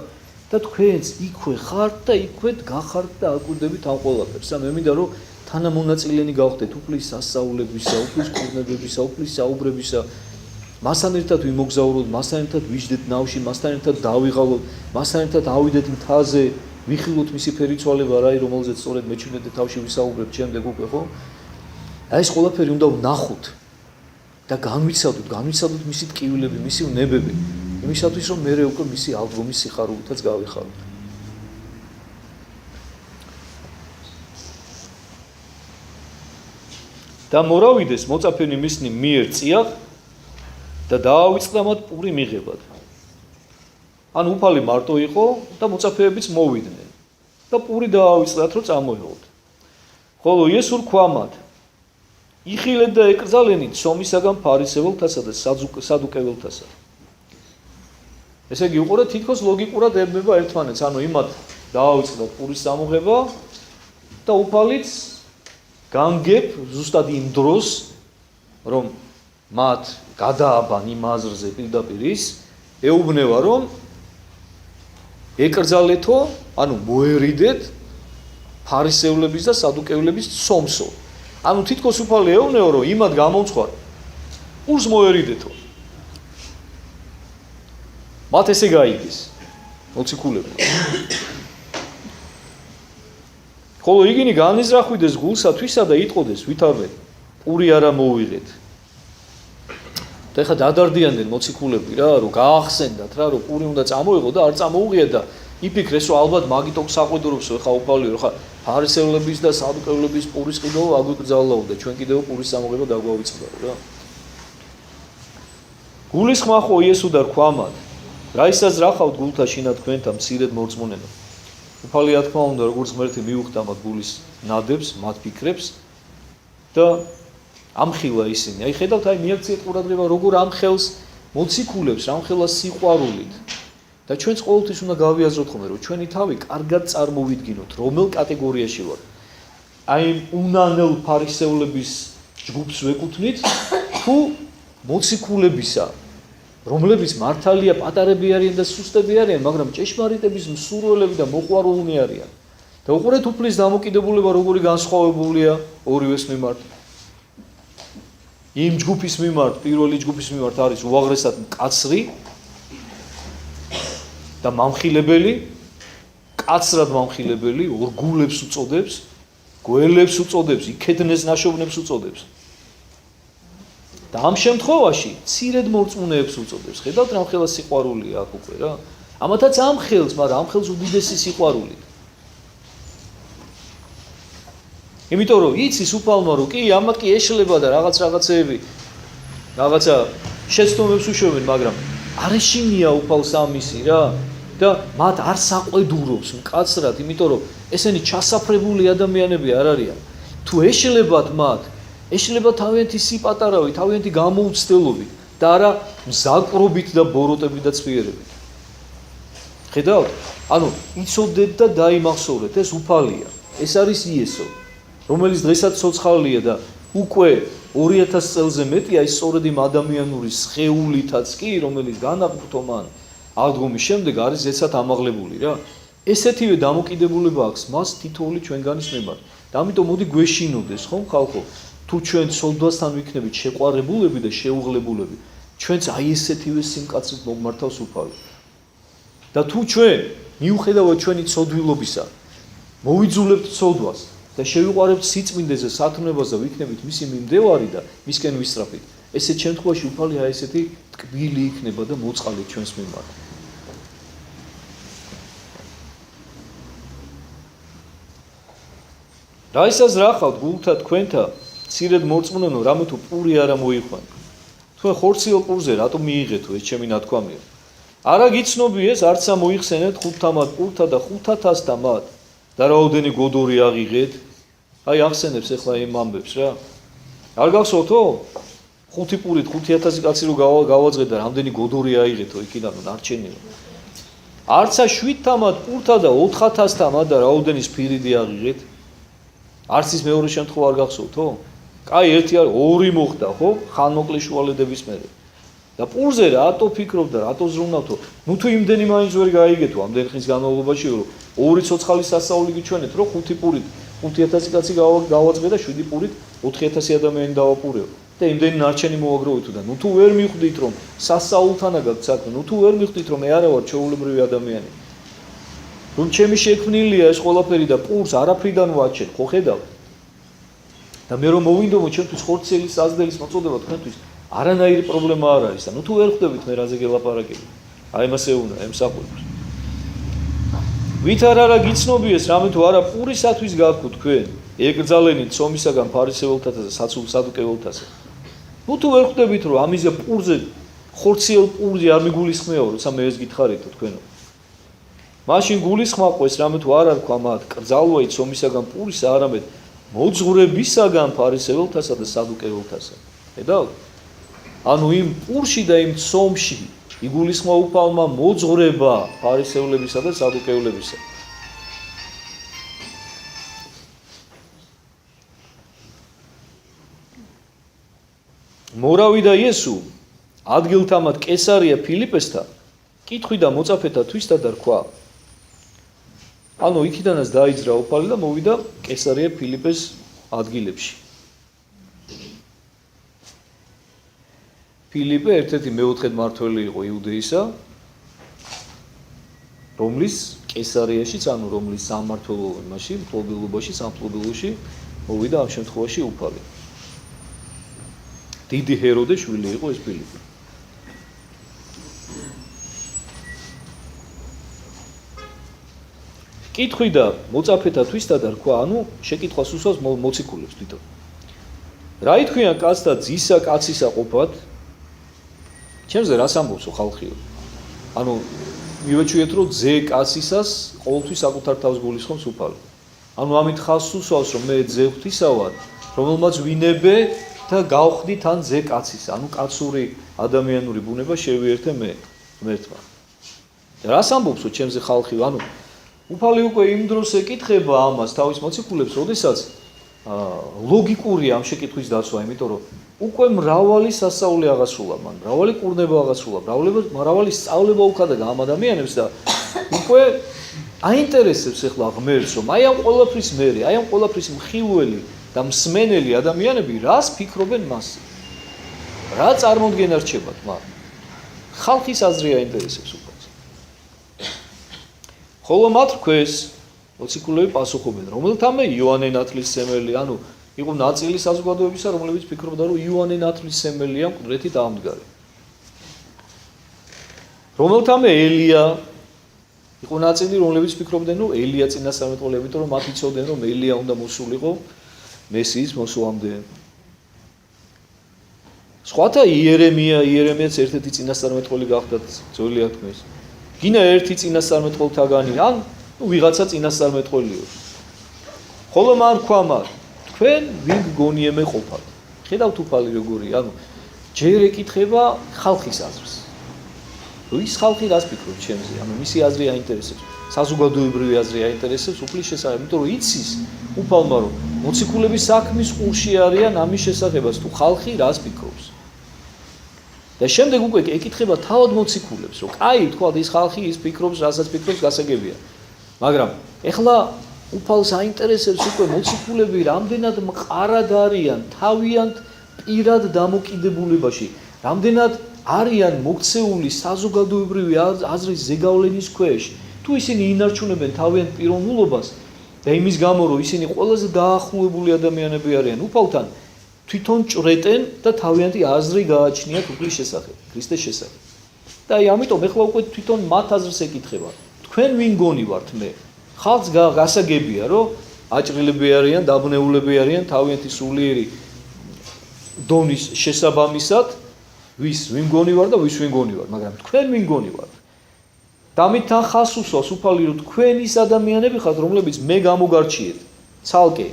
Speaker 1: და თქვენც იქვე ხართ და იქვე გახართ და აკვირდებით ამ ყველაფერს. მე მინდა რომ თანამონაწილენი გავხდეთ უფლის სასწაულებისა, უფლის კურნებებისა, უფლის საუბრებისა. მასთან ერთად ვიმოგზაუროთ, მასთან ერთად ვიждეთ ნავში, მასთან ერთად დავიღალოთ, მასთან ერთად ავიდეთ მთაზე, ვიხილოთ მისი ფერიცვალება რა, რომელზეც სწორედ მე-17 თავში ვისაუბრებთ შემდეგ უკვე, ხო? აი ეს ყველაფერი უნდა ვნახოთ და განვიცადოთ მისი ტკივილები, მისი ვნებები, იმისათვის რომ მე უკვე მისი ალბომის სიხარულითაც გავიხაროთ. და მორავიდეს მოწაფენი მისნი მიერ წიაღ და დაავიწყდა მათ პური მიღებად. ან უფალი მარტო იყო და მოწაფეებიც მოვიდნენ და პური დაავიწყდათ რომ წამოეღოთ. ხოლო იესო რქვა მათ: იხილეთ და ეკრძალენით სომისაგან ფარისეველთასა და სადუკეველთასა. ესე იგი უყურე თითქოს ლოგიკურად ებმება ერთმანეთს, ანუ იმათ დაავიწყდათ პურის წამოღება და უფალიც განგებ ზუსტად იმ დროს რომ მათ გადააბან იმ აზრზე პირდაპირ ის ეუბნება რომ ეკრძალეთო, ანუ მოერიდეთ ფარისევლების და სადუკევლების სომსო. ანუ თითქოს უფალი ეუბნება რომ იმათ გამომცხვარ პურს მოერიდეთო. მათ ესე გაიგეს მოციქულებმა. ხოლო იგინი განიზრახვიდეს გულსა თვისა და იტყოდეს ვითარვე პური არა მოვიღეთ. და ეხლა დადარდიანდნენ მოციქულები რა, რომ გაახსენდათ რა, რომ პური უნდა წამოიღო და არ წამოუღია და იფიქრეს, რომ ალბათ მაგით საყვედურობს ეხლა უფალი, რომ ხა ფარისევლების და სადუკევლების პურის ყიდო აგვიკრძალაო და ჩვენ კიდევ პურის წამოღება დაგვავიწყდაო რა. გულისხმა ხო იესო და რქვა მათ: რა ისაც რახავთ გულთა შინა თქვენთა მცირედ მორწმუნეო. უფალი რა თქმა უნდა როგორც ღმერთი მიუხვდა მათ გულის ნადებს, მათ ფიქრებს და ამხილა ისინი. აი ხედავთ, აი მიაქციეთ ყურადღება როგორ ამხელს მოციქულებს, ამხელა სიყვარულით. და ჩვენც ყოველთვის უნდა გავიაზროთ ხოლმე, რომ ჩვენი თავი კარგად წარმოვიდგინოთ, რომელ კატეგორიაში ვარ. აი უნანელ ფარისევლების ჯგუფს ვეკუთვნით, თუ მოციქულებისა, რომლებიც მართალია პატარები არიან და სუსტები არიან, მაგრამ ჭეშმარიტების მსურველები და მოყვარულნი არიან. და უყურეთ უფლის დამოკიდებულება როგორი განსხვავებულია ორივეს მიმართ. იმ ჯგუფის მიმართ, პირველი ჯგუფის მიმართ არის უაღრესად მკაცრი და მამხილებელი, კაცრად მამხილებელი, ორგულებს უწოდებს, გველებს უწოდებს, იქედნეს ნაშოვნებს უწოდებს. და ამ შემთხვევაში ცირედ მორწმუნეებს უწოდებს. ხედავთ რა ხელა სიყვარულია აქ უკვე რა. ამათაც ამხელს, მაგრამ ამხელს უდიდესი სიყვარული. იმიტომ რომ იცის უფალმა რომ კი ამა კი ეშლება და რაღაცეები რაღაცა შეცდომებს უშვებენ, მაგრამ არ ეშინია უფალს ამისი რა და მათ არ საყვედურობს მკაცრად, იმიტომ რომ ესენი ჩასაფრებული ადამიანები არ არიან. თუ ეშლებათ მათ, ეშლება თავიანთი სიპატარავით, თავიანთი გამოუცდელობით და არა მზაკრობით და ბოროტებით და ცვიერებით. ხედავთ? ანუ იცოდეთ და დაიმახსოვრეთ, ეს უფალია. ეს არის იესო, რომელიც დღესაც ცოცხალია და უკვე 2000 წელზე მეტია ის სწორედ იმ ადამიანური სხეულითაც კი, რომელიც განაყრთო მან აღდგომის შემდეგ არის ზეცად ამაღლებული რა. ესეთივე დამოკიდებულება აქვს მას თითოეული ჩვენგანის მიმართ. და ამიტომ მოდი გვეშინოდეს ხომ ხალხო, თუ ჩვენ სოდვასთან ვიქნებით შეყვარებულები და შეუღლებულები, ჩვენც აი ესეთივე სიმკაცრით მოგმართავს უფალი. და თუ ჩვენ მიუხედავად ჩვენი ცოდვილობისა, მოვიძულებთ ცოდვას და შევიყვარებთ სიწმინდეზე, სათნოებას და ვიქნებით მისი მიმდევარი და მისკენ ვისწრაფით. ესეთ შემთხვევაში უფალი აი ესეთი ტკბილი იქნება და მოწყალით ჩვენს მიმართ. რა ისაც რა ხავთ გულთა თქვენთა ცირედ მორწმუნენო რამე თუ პური არა მოიყვან. თქვენ ხორციელ პურზე რატომ მიიღეთო ეს ჩემი ნათქვამია. არა გიცნობიეს არცა მოიხსენეთ ხუთთამად პურთა და 5,000-თა მათ და რაოდენი გოდორი აღიღეთ. აი ახსენებს ახლა იმ ამბებს რა. არ გახსოვთო? 5 პურით 5,000 კაცი რო გავაძღეთ და რამდენი გოდორი აიღეთო იქიდან ნარჩენია. არცა 7-თამად პურთა და 4,000-თა მათ და რაოდენი სფირიდი აღიღეთ. არც ის მეორე შემთხვევა არ გახსოვთო? კაი ერთი არ ორი მოხდა ხო? ხანმოკლე შუალედების მერე. და პურზე რატო ფიქრობ და რატო ზრუნავთო? ნუ თუ იმდენი მაინც ვერ გაიგეთო ამდენ ხნის განმავლობაში რომ ორი ცოცხალის სასწაული გიჩვენეთ რომ 5 პურით 5,000 კაცი გავაძღე და 7 პურით 4,000 ადამიანი დავაპურეო. და იმდენი ნარჩენი მოაგროვეთო და ნუ თუ ვერ მიხვდით რომ სასწაულთანა გაქვთ საქმე, ნუ თუ ვერ მიხვდით რომ მე არა ვარ ჩვეულებრივი ადამიანი. რომ ჩემი შექმნილია ეს ყველაფერი და პურს არაფრიდან ვაჩენ, ხო ხედავ? და მე რომ მოვინდომო ჩემთვის ხორციელის საზდელის მოწოდება თქვენთვის არანაირი პრობლემა არ არის და ნუ თუ ვერ ხვდებით მე რაზე გელაპარაკები. აი მასე უნდა ემსახურებს. ვით არა გიცნობიეს რამე თუ არა პურისათვის გაქვთ თქვენ ეკრძალენით ცომისაგან ფარისეველთათა და სადუკეველთათა. ნუ თუ ვერ ხვდებით რომ ამიზე პურზე ხორციელ პურზე არ მიგულისხმეო როცა მე ეს გითხარითო თქვენო. მაშინ გულისხმაყვეს რამე თუ არ არქვა მათ კრძალვა იცომისაგან პურისა არამედ მოძღვრებისაგან ფარისეველთასა და სადუკეველთასა. ხედავთ? ანუ იმ პურში და იმ ცომში იგულისხმა უფალმა მოძღვრება ფარისევლებისა და სადუკევლებისა. მორავიდა იესო ადგილთამად კესარია ფილიპესთან კითხვიდა მოწაფეთა თვისთა და რქვა. ანუ იქიდანაც დაიძრა უფალი და მოვიდა კესარია ფილიპეს ადგილებში. ფილიპე ერთ-ერთი მეოთხედ მმართველი იყო იუდეისა, რომლის კესარიაშიც, ანუ რომლის სამმართველო იმაში, მფლობელობაში, სამფლობელოში მოვიდა ამ შემთხვევაში უფალი. დიდი ჰეროდეს შვილი იყო ეს ფილიპე. კითხვიდა მოწაფეთა თვისთა და რქვა, ანუ შეკითხვას უსვამს მოციქულებს თვითონ. რა ითქვიან კაცთა ძისა კაცისა ყოფად? ჩემზე რას ამბობსო ხალხიო? ანუ მივეჩვიეთ რომ ძე კაცისას ყოველთვის საკუთარ თავს გულისხმობს უფალი. ანუ ამით ხალხს უსვამს რომ მე ძე ღვთისა ვარ, რომელმაც ვინებე და გავხდი თან ძე კაცისა. ანუ კაცური ადამიანური ბუნება შევიერთე მე ღმერთმა. რას ამბობსო ჩემზე ხალხიო? ანუ უფალი უკვე იმ დროს ეკითხება ამას თავის მოციქულებს, როდესაც ლოგიკურია ამ შეკითხვის დასვა, იმიტომ რომ უკვე მრავალი სასწაული აღასრულა მან, მრავალი კურნება აღასრულა, მრავალი სწავლება უხადა ამ ადამიანებს და უკვე აინტერესებს ახლა ღმერთს, რომ აი ამ ყველაფრის მერე, აი ამ ყველაფრის მხილველი და მსმენელი ადამიანები რას ფიქრობენ მასზე. რა წარმოდგენა რჩებათ მათ? ხალხის აზრი აინტერესებს უკვე. ხოლო მათ რქვეს მოციქულები პასუხობენ, რომელთამე იოანე ნათლისმცემელი, ანუ იყო ნაწილი საზოგადოებისა, რომლებიც ფიქრობდა, რომ იოანე ნათლისმცემელია მკვდრეთით ამდგარი. რომელთამე ელია, იყო ნაწილი, რომლებიც ფიქრობდნენ, რომ ელია წინასწარმეტყველია, იმიტომ რომ მათ იცოდნენ, რომ ელია უნდა მოსულიყო მესიის მოსვლამდე. სხვათა იერემიაც ერთ-ერთი წინასწარმეტყველი გახდათ, ძველი თქმის. გინა ერთი წინასწარმეტყველთაგანი, ან ვიღაცა წინასწარმეტყველიო. ხოლო მან თქვა მათ, თქვენ ვინ გგონიემე ყოფათ? ხედავთ უფალი როგორია, ანუ ჯერ ეკითხება ხალხის აზრს. ის ხალხი რას ფიქრობს ჩემზე? ანუ მისი აზრი აინტერესებს, საზოგადოებრივი აზრი აინტერესებს უფლის შესახებ, იმიტომ რომ იცის უფალმა რომ მოციქულების საქმის ყურში არიან ამის შესახებაც, თუ ხალხი რას ფიქრობს. და შემდეგ უკვე ეკითხება თავად მოციქულებს, რომ კაი, თქვა ის ხალხი ის ფიქრობს, რასაც ფიქრობს, გასაგებია. მაგრამ ეხლა უფალს აინტერესებს უკვე მოციქულები რამდენად მყარად არიან თავიანთ პირად დამოკიდებულებაში, რამდენად არიან მოქცეული საზოგადოებრივი აზრის ზეგავლენის ქვეშ, თუ ისინი ინარჩუნებენ თავიანთ პიროვნულობას და და იმის გამო რომ ისინი ყველაზე დაახლოებული ადამიანები არიან უფალთან, თვითონ ჭრეტენ და თავიანთი აზრი გააჩნიათ უფლის შესახებ, ქრისტეს შესახებ. და აი ამიტომ ეხლა უკვე თვითონ მათ აზრს ეკითხება. თქვენ ვინ გონი ვართ მე? ხალხს გასაგებია რომ აჭრილები არიან, დაბნეულები არიან თავიანთი სულიერი დონის შესაბამისად, ვინ გონი ვარ და ვის ვინ გონი ვარ, მაგრამ თქვენ ვინ გონი ვართ? დამითან ხას უსვავს უფალი რომ თქვენ ის ადამიანები ხართ, რომლებიც მე გამოგარჩიეთ, ცალკე.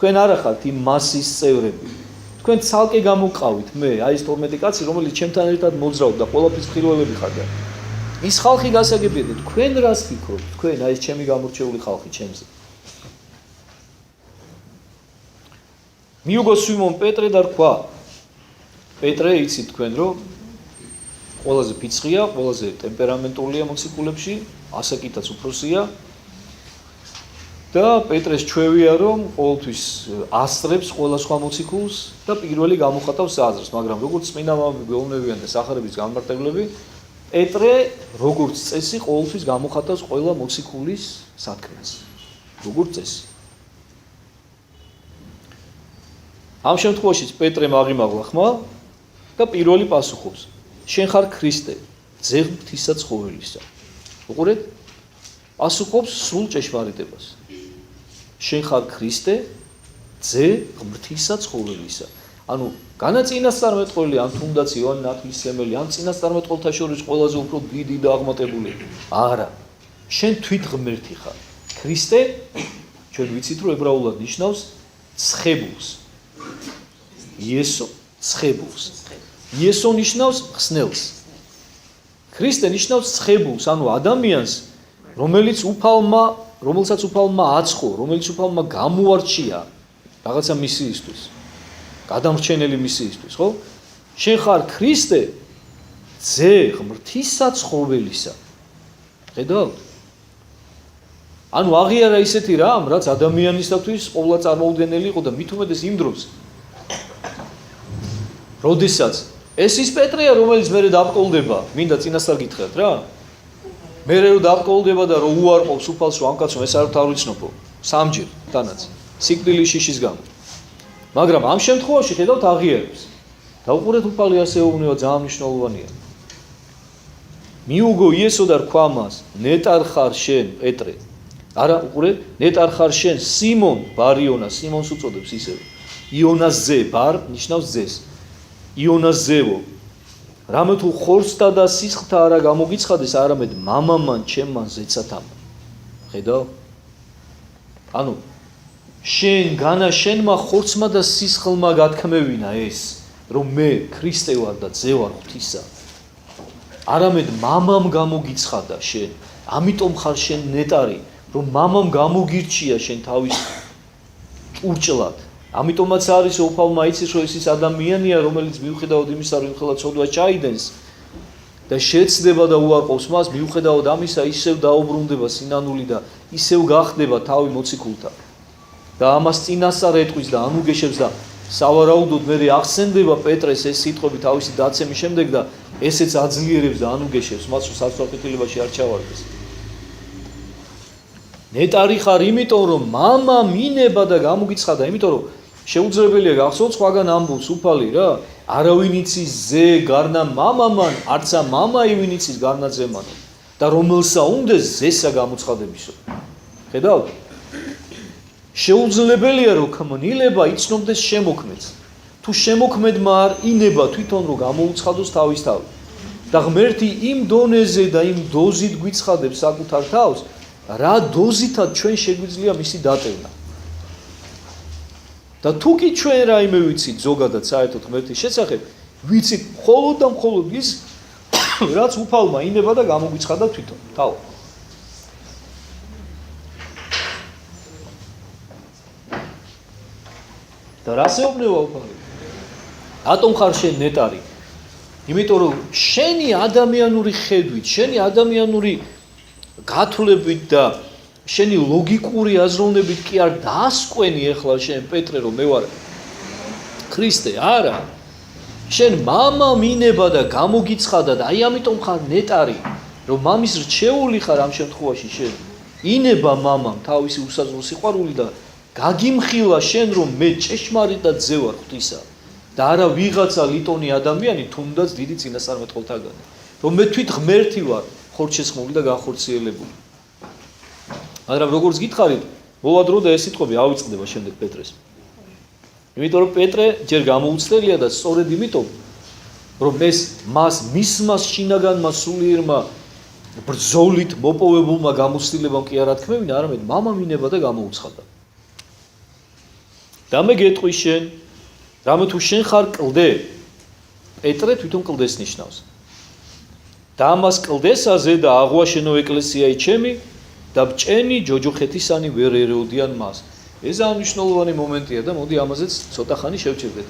Speaker 1: თქვენ არა ხართ იმ მასის წევრები. თქვენ ცალკე გამოყავით მე, აი ეს 12 კაცი, რომელიც ჩემთან ერთად მოძრავ და ყველაფრის ხილველები ხართ. ის ხალხი გასაგებია და თქვენ რას ფიქრობთ? თქვენ აი ეს ჩემი გამორჩეული ხალხი ჩემზე. მიუგო სიმონ პეტრე და რქვა. პეტრე იცით თქვენ რომ ყველაზე ფიცხია, ყველაზე ტემპერამენტულია მოციქულებში, ასაკითაც უფროსია. და პეტრეს ჩვევია რომ ყოველთვის ასწრებს ყველა სხვა მოციქულს და პირველი გამოხატავს აზრს, მაგრამ როგორც წმინდა მამები გვეუბნებიან და სახარების განმარტებლები, პეტრე როგორც წესი ყოველთვის გამოხატავს ყველა მოციქულის საქმეს. როგორც წესი. ამ შემთხვევაშიც პეტრემ აღიმაღლა ხმა და პირველი პასუხობს: შენ ხარ ქრისტე, ძე ღვთისა ცხოველისა. უყურეთ? პასუხობს სრულ ჭეშმარიტებას. შენ ხარ ქრისტე, ძე ღვთისა ცხოველისა. ანუ განა წინასწარმეტყველი, ან თუნდაც იოანე ნათლისმცემელი, ან წინასწარმეტყველთა შორის ყველაზე უფრო დიდი და აღმატებული. არა. შენ თვით ღმერთი ხარ. ქრისტე, ჩვენ ვიცით რომ ებრაულად ნიშნავს ცხებულს. იესო ცხებულს. იესო ნიშნავს ხსნელს. ქრისტე ნიშნავს ცხებულს, ანუ ადამიანს, რომელსაც უფალმა აცხო, რომელიც უფალმა გამოარჩია რაღაცა მისიისთვის, გადამრჩენელი მისიისთვის, ხო? შენ ხარ ქრისტე, ძე ღმრთისა ცხოველისა. ხედავთ? ანუ აღიარა ისეთი რამ, რაც ადამიანისათვის ყოვლა წარმოუდგენელი იყო და მით უმეტეს იმ დროს, როდესაც ეს ის პეტრეა, რომელიც მერე დაბკოლდება, მინდა წინასწარ გითხრათ რა. მერე რომ დაბკოლდება და რომ უარყოფს უფალს, რომ ამ კაცო ეს არ თავიცნობო, სამჯერ თანაც, სიკვდილის შიშის გამო. მაგრამ ამ შემთხვევაში ხედავთ აღიარებს. და უყურეთ უფალი ასე ეუბნება, ძალიან მნიშვნელოვანია. მიუგო იესო და რქვა მას, ნეტარ ხარ შენ პეტრე. არა, უყურეთ, ნეტარ ხარ შენ სიმონ ბარიონა, სიმონს უწოდებს ისევ. იონას ძე, ბარ ნიშნავს ძეს. იონას ძევო. რამე თუ ხორცთა და სისხლთა არა გამოგიცხადეს, არამედ მამამან ჩემმან ზეცათამ. ხედავ? ანუ შენმა ხორცმა და სისხლმა გათქმევინა ეს, რომ მე ქრისტე ვარ და ძე ვარ ღვთისა. არამედ მამამ გამოგიცხადა შენ. ამიტომ ხარ შენ ნეტარი, რომ მამამ გამოგირჩია შენ თავის ჭურჭლად. ამიტომაც არის რომ უფალმა იცის რომ ის ადამიანია, რომელიც მიუხედავად იმისა, რომ ხელა ცოდვა ჩაიდენს და შეცდება და უარყოფს მას, მიუხედავად ამისა ისევ დაუბრუნდება სინანული და ისევ გახდება თავი მოციქულთა. და ამას წინასწარ ეტყვის და ანუგეშებს და სავარაუდოდ მე ახსენდება პეტრეს ეს სიტყვები თავისი დაცემის შემდეგ და ესეც აძლიერებს და ანუგეშებს მას, რომ საცვალკეთილებაში არ ჩავარდეს. ნეტარი ხარ იმიტომ რომ მამა მინება და გამოგიცხადა, იმიტომ რომ შეუძლებელია გახსოვთ სხვაგან ამბობს უფალი რა, არავინ იცის ზე გარნა მამამან, არცა მამა ივინ იცის გარნა ზემანო და რომელსა უნდეს ზესა გამოცხადებისო. ხედავთ? შეუძლებელია რომ ქმნილება იცნობდეს შემოქმედს. თუ შემოქმედმა არ ინება თვითონ რომ გამოუცხადოს თავის თავი და ღმერთი იმ დონეზე და იმ დოზით გვიცხადებს საკუთარ თავს, რა დოზითაც ჩვენ შეგვიძლია მისი დატევნა. და თუ კი ჩვენ რაიმე ვიცით ზოგადად საერთოდ ღმერთის შესახებ, ვიცით მხოლოდ და მხოლოდ ის, რაც უფალმა ინება და გამოგვიცხადა თვითონ, თავ. და რას ეუბნება უფალი? რატომ ხარ შენ ნეტარი? იმიტომ რომ შენი ადამიანური ხედვით, შენი ადამიანური გათვლებით და შენი ლოგიკური აზროვნებით კი არ დაასკვენი ახლა შენ პეტრე რომ მე ვარ ქრისტე, არა. შენ მამა მინება და გამოგიცხადა და აი ამიტომ ხარ ნეტარი, რომ მამის რჩეული ხარ ამ შემთხვევაში შენ. ინება მამამ თავისი უსაზღრო სიყვარული და გაგიმხილა შენ რომ მე ჭეშმარიტად ზე ვარ ღვთისა და არა ვიღაცა ლიტონი ადამიანი თუნდაც დიდი წინასწარმეტყველთაგანი რომ მე თვით ღმერთი ვარ ხორჩესხმული და განხორციელებული მაგრამ როგორც გითხარით მოვა დრო და ეს სიტყვები ავიწყდება შემდეგ პეტრეს იმიტომ რომ პეტრე ჯერ გამოუცდელია და სწორედ იმიტომ რომ ეს მისმა შინაგანმა სულიერმა ბრძოლით მოპოვებულმა გამოცდილებამ კი არ ათქმევინა, არამედ მამა მინება და გამოუცხადა. და მე გეტყვი შენ, რამე თუ შენ ხარ კლდე, პეტრე თვითონ კლდეს ნიშნავს. და ამას კლდესაზე და აღვაშენო ეკლესიայի ჩემი და ბჭენი ჯოჯოხეთისანი ვერ ერეოდიან მას. ეს ანიშნულოვანი მომენტია და მოდი ამაზეც ცოტა ხანი შევჩერდეთ.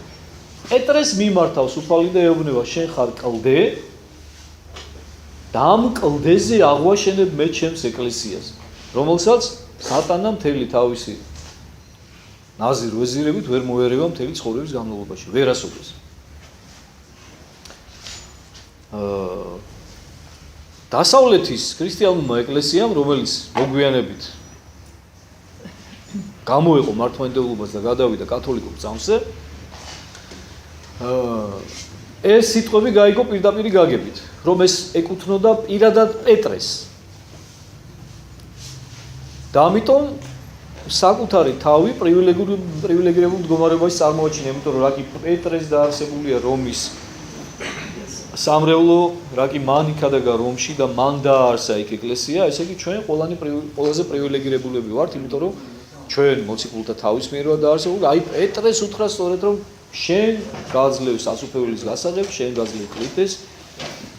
Speaker 1: პეტრეს მიმართავს უფალი და ეუბნება შენ ხარ კლდე და ამ კლდეზე აღვაშენებ მე ჩემს ეკლესიას, რომელსაც სატანა მთელი თავისი ნაზი როზირებით ვერ მოერევა მთელი ცხოვრების განმავლობაში, ვერასოდეს. დასავლეთის ქრისტიანულმა ეკლესიამ, რომელიც მოგვიანებით გამოეყო მართლმადიდებლობას და გადავიდა კათოლიკურ წამსზე, ეს სიტყვები გაიგო პირდაპირ გაგებით, რომ ეს ეკუთვნოდა პირადად პეტრეს. და ამიტომ საკუთარი თავი პრივილეგირებულ მდგომარეობაში წარმოაჩინა, იმიტომ რომ რაკი პეტრეს დაარსებულია რომის სამრევლო, რაკი მან იქადაგა რომში და მან დააარსა იქ ეკლესია, ესე იგი ჩვენ ყველაზე პრივილეგირებულები ვართ, იმიტომ რომ ჩვენ მოციქულთა თავის მიერვაა დაარსებული, აი პეტრეს უთხრა სწორედ რომ შენ გაძლევ სასუფეველის გასაღებს, შენ გაძლევ კლიტეს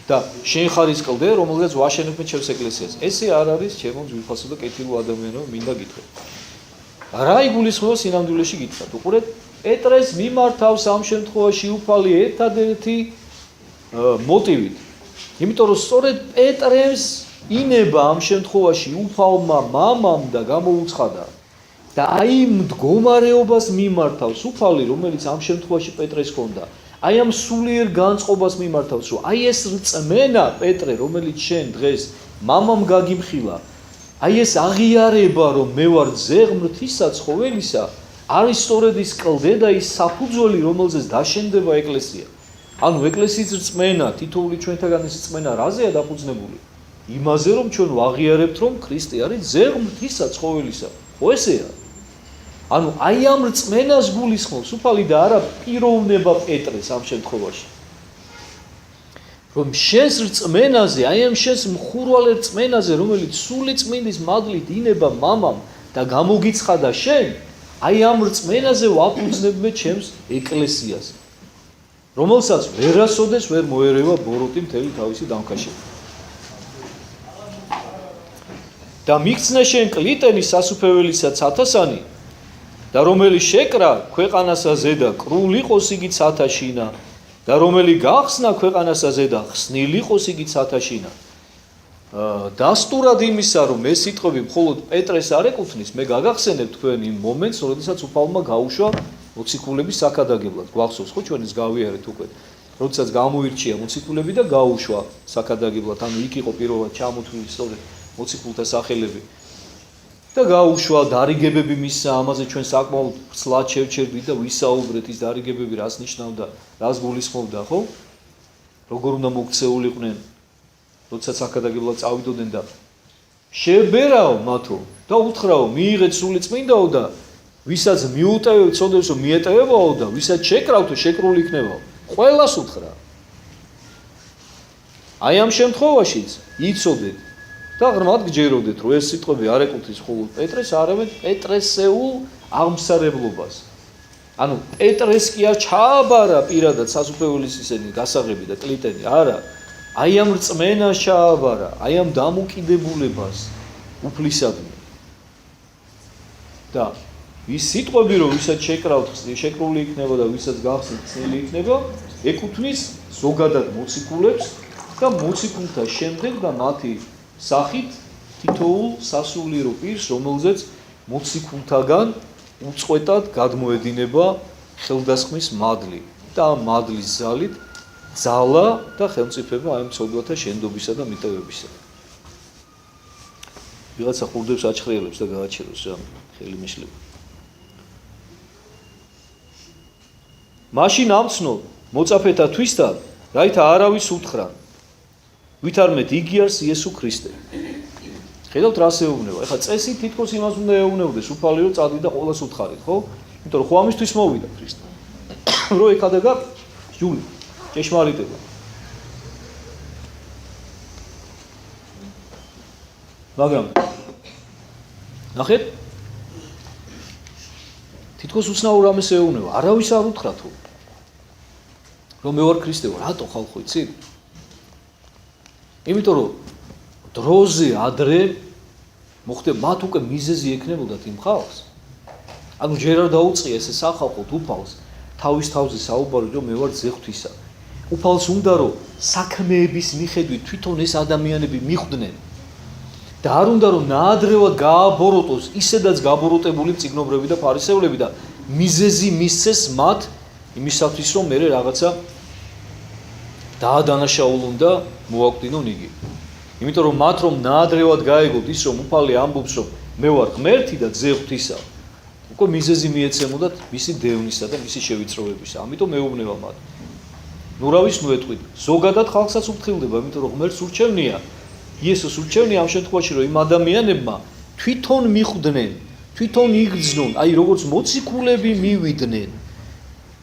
Speaker 1: და შენ ხარ ის კლდე, რომელზეც ვაშენებ მე ჩემს ეკლესიას. ესე არ არის ჩემო ძვირფასო და კეთილო ადამიანო, მინდა გითხრათ. რა იგულისხმება სინამდვილეში გითხრათ? უყურეთ, პეტრეს მიმართავს ამ შემთხვევაში უფალი ერთადერთი მოტივით. იმიტომ რომ სწორედ პეტრეს ინება ამ შემთხვევაში უფალმა მამამ და გამოუცხადა. და აი მდგომარეობას მიმართავს უფალი, რომელიც ამ შემთხვევაში პეტრეს ჰქონდა. აი ამ სულიერ განწყობას მიმართავს, რომ აი ეს რწმენა პეტრე, რომელიც შენ დღეს მამამ გაგიმხილა, აი ეს აღიარება, რომ მე ვარ ზეღმრთისა ცხოველისა, არის სწორედ ის კლდე და ის საფუძველი, რომელზეც დაშენდება ეკლესია. ანუ ეკლესიის რწმენა, თითოეული ჩვენთაგან ეს რწმენა რაზეა დაფუძნებული? იმაზე, რომ ჩვენ ვაღიარებთ, რომ ქრისტე არის ზეღმრთისა ცხოველისა. ხო ესეა? ანუ აი ამ რწმენას გულისხმობს უფალი და არა პიროვნება პეტრეს ამ შემთხვევაში. რომ შენს რწმენაზე, აი ამ შენს მხურვალ რწმენაზე, რომელიც სული წმინდის მადლით ინება მამამ და გამოგიცხადა შენ, აი ამ რწმენაზე ვაფუძნებ მე ჩემს ეკლესიას. რომელსაც ვერასოდეს ვერ მოერევა ბოროტი მთელი თავისი დამქაშება. და მიგცნე შენ კლიტენი სასუფეველისა ცათასანი და რომელიც შეკრა ქვეყანასა ზედა კრულ იყოს იგი ცათაშინა და რომელი გახსნა ქვეყანასა ზედა ხსნილ იყოს იგი ცათაშინა. დასტურად იმისა, რომ ეს სიტყვები მხოლოდ პეტრეს არ ეკუთვნის, მე გაგახსენებ თქვენ იმ მომენტს, როდესაც უფალმა გაუშვა მოციქულების საქადაგებლად. გვახსოვს ხო ჩვენ ეს გავიარეთ უკვე. როდესაც გამოირჩია მოციქულები და გაუშვა საქადაგებლად, ანუ იქ იყო პირველად ჩამოთვლილი სწორედ მოციქულთა სახელები. და გაუშვა დარიგებები მისცა, ამაზე ჩვენ საკმაოდ ცლად შევჩერდით და ვისაუბრეთ ის დარიგებები რას ნიშნავდა, რას გულისხმობდა, ხო? როგორ უნდა მოქცეულიყვნენ, როდესაც საქადაგებლად წავიდოდნენ და შებერაო მათო და უთხრაო, მიიღეთ სული წმინდაო და ვისაც მიუტევებთ, ცოდებს რომ მიეტევებაო და ვისაც შეკრავთო, შეკრული იქნებაო. ყველას უთხრა. აი ამ შემთხვევაშიც იცოდეთ და ღრმად გჯეროდეთ, რომ ეს სიტყვები არ ეკუთვნის მხოლოდ პეტრეს, არამედ პეტრესეულ აღმსარებლობას. ანუ პეტრეს კი არ ჩააბარა პირადად სასუფეველის ისენი გასაღები და კლიტენი, არა. აი ამ რწმენას ჩააბარა, აი ამ დამოკიდებულებას უფლისადმი. და ის სიტყვები, რომ ვისაც შეკრავთ, შეკრული იქნება და ვისაც გახსნით, ხსნილი იქნება, ეკუთვნის ზოგადად მოციქულებს და მოციქულთა შემდეგ და მათი სახით თითოეულ სასულიერო პირს, რომელზეც მოციქულთაგან უწყვეტად გადმოედინება ხელდასხმის მადლი და ამ მადლის ძალით ძალა და ხელმწიფება აი მცოდვათა შენდობისა და მიტევებისა. ვიღაცა ხურდებს აჩხრიელებს და გააჩეროს რა ხელი მეშლება. მაშინ ამცნო მოწაფეთა თვისთან, რაითა არავის უთხრან. ვითარმეთ იგი არის იესო ქრისტე. ხედავთ რას ეუბნება? ეხლა წესი თითქოს იმას უნდა ეუბნებოდეს, უფალი რომ წადვიდა ყოველას უთხარით, ხო? იმიტომ რომ ხო ამისთვის მოვიდა ქრისტე. რო ეხადა გაქვს ჯული, ჭეშმარიტება. მაგრამ ნახეთ თითქოს უცნაურ ამას ეუბნება, არავის არ უთხრა თუ რომ მე ვარ ქრისტე, რატო ხალხო იცი? იმიტომ რომ დროზე ადრე მოხდა მათ უკვე მიზეზი ექნებოდათ იმ ხალხს. ანუ ჯერ არ დაუწყია ეს სახალხო უფალს თავის თავზე საუბარი რომ მე ვარ ძე ღვთისა. უფალს უნდა რომ საქმეების მიხედვით თვითონ ეს ადამიანები მიხვდნენ და არ უნდა რომ ნაადრევად გააბოროტოს ისედაც გაბოროტებული მწიგნობრები და ფარისევლები და მიზეზი მისცეს მათ იმისათვის რომ მე რაღაცა დაადანაშაულონ და მოაკვდინონ იგი. იმიტომ რომ მათ რომ ნაადრევად გაეგოთ ის რომ უფალი ამბობს რომ მე ვარ ღმერთი და ძე ღვთისა, უკვე მიზეზი მიეცემოდათ მისი დევნისა და მისი შევიწროებისა. ამიტომ მეუბნება მათ. ნურავის ნუ ეტყვით. ზოგადად ხალხსაც უფრთხილდება, იმიტომ რომ ღმერთს ურჩევნია, იესოს ურჩევნია ამ შემთხვევაში რომ იმ ადამიანებმა თვითონ მიხვდნენ, თვითონ იგრძნონ, აი როგორც მოციქულები მივიდნენ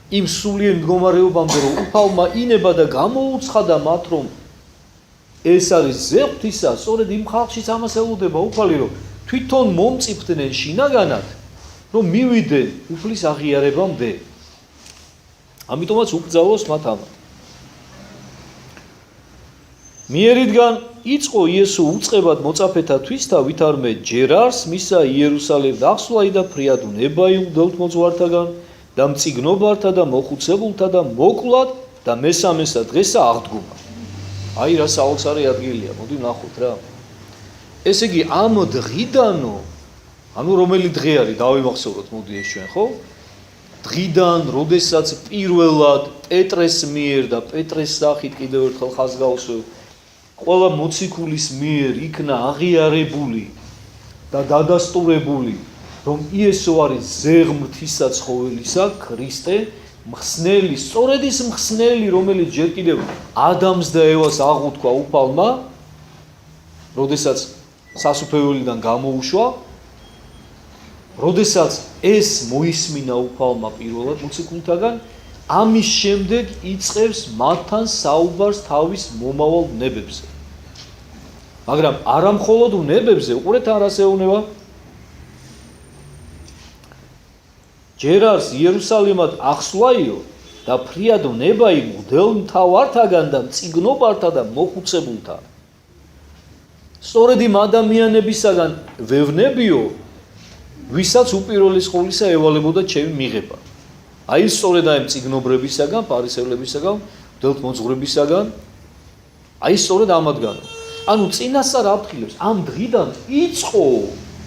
Speaker 1: იმ სულიერ მდგომარეობამდე რომ უფალმა ინება და გამოუცხადა მათ რომ ეს არის ძე ღვთისა, სწორედ იმ ხალხშიც ამას ელოდება უფალი რომ თვითონ მომწიფდნენ შინაგანად რომ მივიდნენ უფლის აღიარებამდე. ამიტომაც უკრძალავს მათ ამათ. მიერიდან იწყო იესო უწყებად მოწაფეთა თვისთა ვითარმე ჯერ არს მისა იერუსალემ დახსვლა და ფრიადუნ ებაიუდელთ მოძღვართაგან და მწიგნობართა და მოხუცებულთა და მოკლად და მესამესა დღესა აღდგომა. აი რა საოცარი ადგილია, მოდი ვნახოთ რა. ესე იგი ამ დღიდანო, ანუ რომელი დღე არის, დავიმახსოვროთ მოდი ეს ჩვენ, ხო? დღიდან, როდესაც პირველად პეტრეს მიერ და პეტრეს სახით კიდევ ერთხელ ხაზგაუსვევ ყველა მოციქულის მიერ იქნა აღიარებული და დადასტურებული რომ იესო არის ძე ღმრთისა ცხოველისა, ქრისტე, მხსნელი, სწორედ ის მხსნელი, რომელიც ჯერ კიდევ ადამს და ევას აღუთქვა უფალმა, როდესაც სასუფეველიდან გამოუშვა, როდესაც ეს მოისმინა უფალმა პირველად მოციქულთაგან, ამის შემდეგ იწყებს მათთან საუბარს თავის მომავალ ნებებზე. მაგრამ არა მხოლოდ ნებებზე, უყურეთ რას ეუბნება. ჯერ არს იერუსალიმად ახსვლაიო და ფრიადო ნებაი მღვდელმთავართაგან და მწიგნობართა და მოხუცებულთა. სწორედ იმ ადამიანებისაგან ვევნებიო, ვისაც უპირველეს ყოვლისა ევალებოდა ჩემი მიღება. აი სწორედ აი მწიგნობრებისაგან, ფარისევლებისაგან, მღვდელმოძღვრებისაგან, აი სწორედ ამათგანო. ანუ წინასწარ აფრთხილებს, ამ დღიდან იწყო,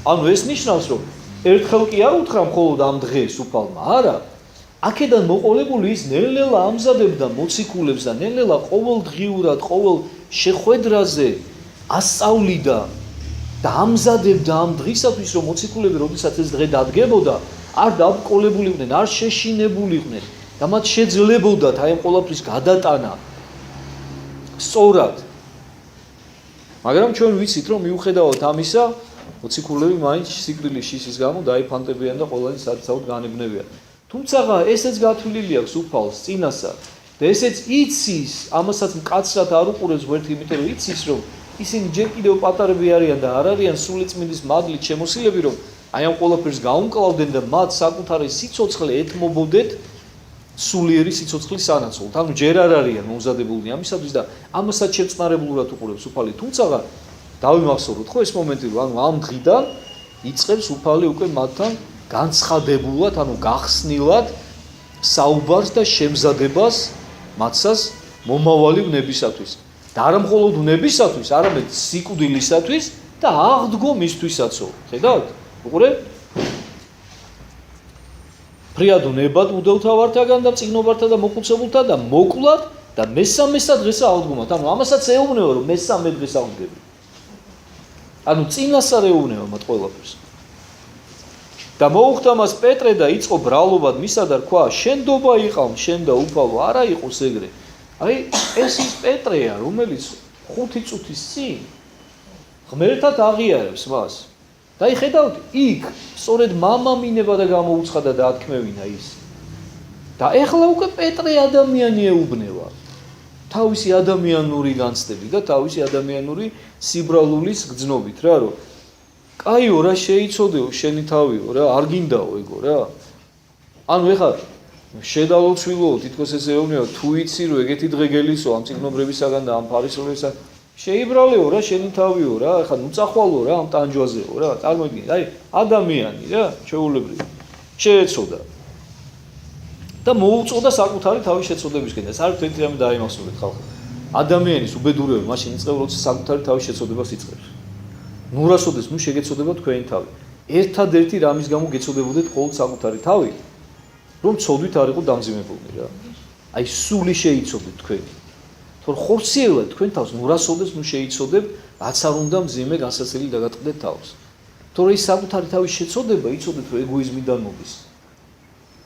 Speaker 1: ანუ ეს ნიშნავს, რომ ერთხელ კი არ უთხრა მხოლოდ ამ დღეს უფალმა, არა. აქედან მოყოლებული ის ნელ-ნელა ამზადებდა მოციქულებს და ნელ-ნელა ყოველდღიურად, ყოველ შეხვედრაზე ასწავლიდა და ამზადებდა ამ დღისათვის, რომ მოციქულები, როდესაც ეს დღე დადგებოდა, არ დაბრკოლებულიყვნენ, არ შეშინებულიყვნენ და მათ შეძლებოდათ აი ამ ყველაფრის გადატანა სწორად. მაგრამ ჩვენ ვიცით, რომ მიუხედავად ამისა, მოციქულები მაინც სიკვდილის შიშის გამო დაიფანტებიან და ყველანი სარცაოდ განებნებიან. თუმცა ესეც გათვლილი აქვს უფალს წინასწარ და ესეც იცის, ამასაც მკაცრად არ უყურებს ვერთ, იმიტომ რომ იცის, რომ ისინი ჯერ კიდევ პატარები არიან და არ არიან სულიწმინდის მადლით შემოსილები, რომ აი ამ ყველაფერს გაუმკლავდნენ და მათ საკუთარი სიცოცხლე ეთმობოდეთ სულიერი სიცოცხლის სანაცვლოდ. ანუ ჯერ არ არიან მომზადებულნი ამისათვის და ამასაც შეწყნარებულად უყურებს უფალი. თუმცა დავიმახსოვროთ ხო ეს მომენტი, რომ ანუ ამ დღიდან იწყებს უფალი უკვე მათთან განცხადებულად, ანუ გახსნილად საუბარს და შემზადებას მათსას მომავალი ვნებისათვის. და არა მხოლოდ ვნებისათვის, არამედ სიკვდილისათვის და აღდგომისთვისაც. ხედავთ? უყურეთ? ფრიადო ნებად მღვდელმთავართაგან და მწიგნობართა და მოხუცებულთა და მოკლად და მესამესა დღესა აღდგომათ. ანუ ამასაც ეუბნება, რომ მესამე დღეს აღდგები. ანუ წინასწარ ეუბნება მათ ყველაფერს. და მოუხდა მას პეტრე და იწყო ბრალობად მისა და რქვა შენდობა იყავ შენ და უფალო არა იყოს ეგრე. აი ეს ის პეტრეა რომელიც 5 წუთის წინ ღმერთად აღიარებს მას. და აი ხედავთ იქ სწორედ მამა მინება და გამოუცხადა და ათქმევინა ის. და ეხლა უკვე პეტრე ადამიანი ეუბნება. თავისი ადამიანური განცდები და თავისი ადამიანური სიბრალულის გრძნობით რა რომ კაიო რა შეიცოდეო შენი თავიო რა არ გინდაო ეგო რა ანუ ეხლა შედალოცვილო თითქოს ესე ეუბნება თუ იცი რომ ეგეთი დღე გელისო ამ წიგნობრებისაგან და ამ ფარისევლისაგან შეიბრალეო რა შენი თავიო რა ეხლა უწახვალო რა ამ ტანჯვაზეო რა წარმოიდგინე აი ადამიანი რა ჩვეულებრივი შეეცოდა და მოუწოდა საკუთარი თავის შეცოდებისკენ და საერთოდ ერთი რამე დაიმახსოვრეთ ხალხო ადამიანის უბედურება მაშინ იწყებს როცა საკუთარი თავის შეცოდებას იწყებს ნუ რასოდეს ნუ შეგეცოდება თქვენი თავი ერთადერთი რამის გამო გეცოდებოდეთ მხოლოდ საკუთარი თავი რომ ცოდვით არ იყო დამძიმებული რა აი სული შეიცოდეთ თქვენი თორე ხორციელად თქვენ თავს ნუ რასოდეს ნუ შეიცოდებ რაც არ უნდა მძიმე განსაცდელი დაგატყდეთ თავს თორე ის საკუთარი თავის შეცოდება იცოდეთ რომ ეგოიზმიდან მოდის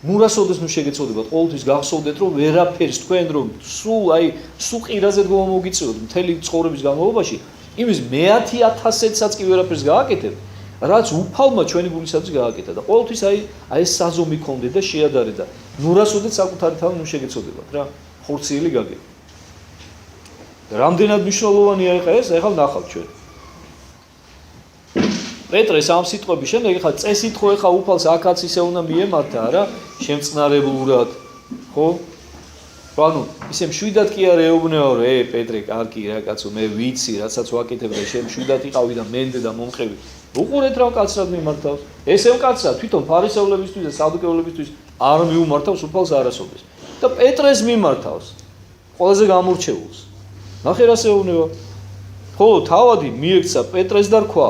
Speaker 1: ნუ რასოდეს ნუ შეგეცოდებათ ყოველთვის გახსოვდეთ რომ ვერაფერს თქვენ რომ სულ ყირაზე მოგიწევთ მთელი ცხოვრების განმავლობაში იმის 10,000-საც კი ვერაფერს გააკეთებ რაც უფალმა ჩვენი გულისათვის გააკეთა და ყოველთვის აი ეს საზომი კონდე და შეადარე და ნუ რასოდეს საკუთარი თავი ნუ შეგეცოდებათ რა ხორციელი გაგე რამდენად მნიშვნელოვანია ეს ეხლა ნახავთ ჩვენ პეტრეს ამ სიტყვების შემდეგ ეხლა წესით ხო ეხლა უფალს აქაც ისე უნდა მიემართა რა შემწყნარებლურად ხო ანუ ისე მშვიდად კი არ ეუბნება რომ პეტრე კარგი რა კაცო მე ვიცი რასაც ვაკეთებ და შენ მშვიდად იყავი და მენდე და მომხევი უყურეთ რა კაცრად მიმართავს ესე მკაცრად თვითონ ფარისევლებისთვის და სადუკეულებისთვის არ მიუმართავს უფალს არასოდეს და პეტრეს მიმართავს ყველაზე გამორჩეულს ნახე რას ეუბნება ხოლო თავადი მიექცა პეტრეს და რქვა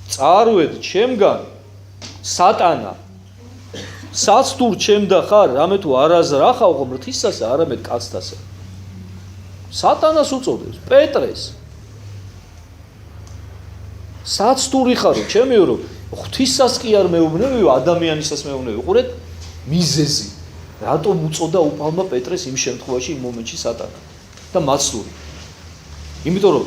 Speaker 1: წარვედ ჩემგან სატანა საცდურ ჩემდა ხარ რამე თუ არაზრახავ ღმრთისასა არამედ კაცთასა სატანას უწოდებს პეტრეს საცდური ხარო ჩემიო რომ ღვთისას კი არ მეუბნებიო ადამიანისას მეუბნები უყურეთ მიზეზი რატომ უწოდა უფალმა პეტრეს იმ შემთხვევაში იმ მომენტში სატანა და მაცდური იმიტომ რომ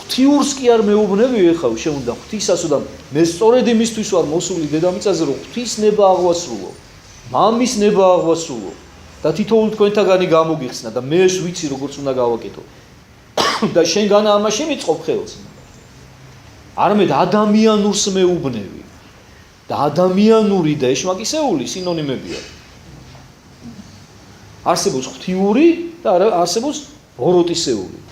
Speaker 1: ღვთიურს კი არ მეუბნებიო ეხლა შეუნდა ღვთისასო და მე სწორედ იმისთვის ვარ მოსული დედამიწაზე რომ ღვთის ნება აღვასრულო მამის ნება აღვასრულო და თითოეული თქვენთაგანი გამოგიხსნა და მე ვიცი როგორც უნდა გავაკეთო და შენგანა ამაში მიწყობ ხელს არამედ ადამიანურს მეუბნები და ადამიანური და ეშმაკისეული სინონიმებია არსებობს ღვთიური და არსებობს ბოროტისეული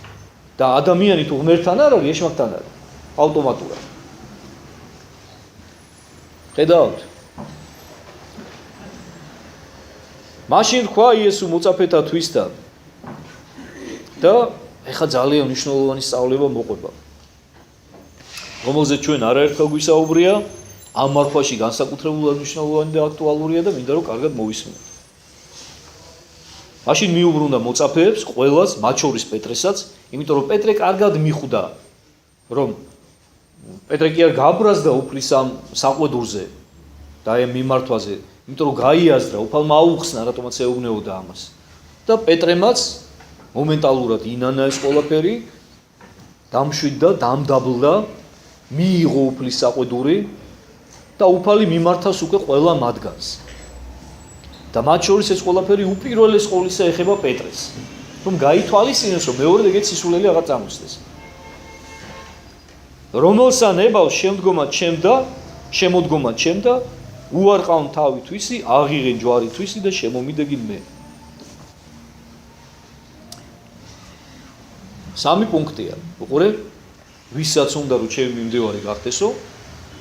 Speaker 1: და ადამიანი თუ ღმერთთან არ არის ეშმაკთან არის ავტომატურად ხედავთ მაშინ რქვა იესო მოწაფეთა თვისთან და ეხა ძალიან მნიშვნელოვანი სწავლება მოყვება რომელზეც ჩვენ არაერთხელ გვისაუბრია ამ მარხვაში განსაკუთრებულად მნიშვნელოვანი და აქტუალურია და მინდა რომ კარგად მოვისმინოთ მაშინ მიუბრუნდა მოწაფეებს ყველას მათ შორის პეტრესაც იმიტომ რომ პეტრე კარგად მიხვდა რომ პეტრე კი არ გაბრაზდა უფლის ამ საყვედურზე და ამ მიმართვაზე იმიტომ რომ გაიაზრა უფალმა აუხსნა რატომაც ეუბნებოდა ამას და პეტრემაც მომენტალურად ინანა ეს ყველაფერი დამშვიდდა დამდაბლდა მიიღო უფლის საყვედური და უფალი მიმართავს უკვე ყველა მათგანს და მათ შორის ეს ყველაფერი უპირველეს ყოვლისა ეხება პეტრეს რომ გაითვალისწინოს რომ მეორე ეგეთ სისულელი აღარ წამოსდეს რომელსა ნებავს შემოდგომა ჩემდა უარყავ თავი თვისი აღიღენ ჯვარი თვისი და შემომიდეგინ მე სამი პუნქტია უყურე ვისაც უნდა რომ ჩემი მიმდევარი გახდესო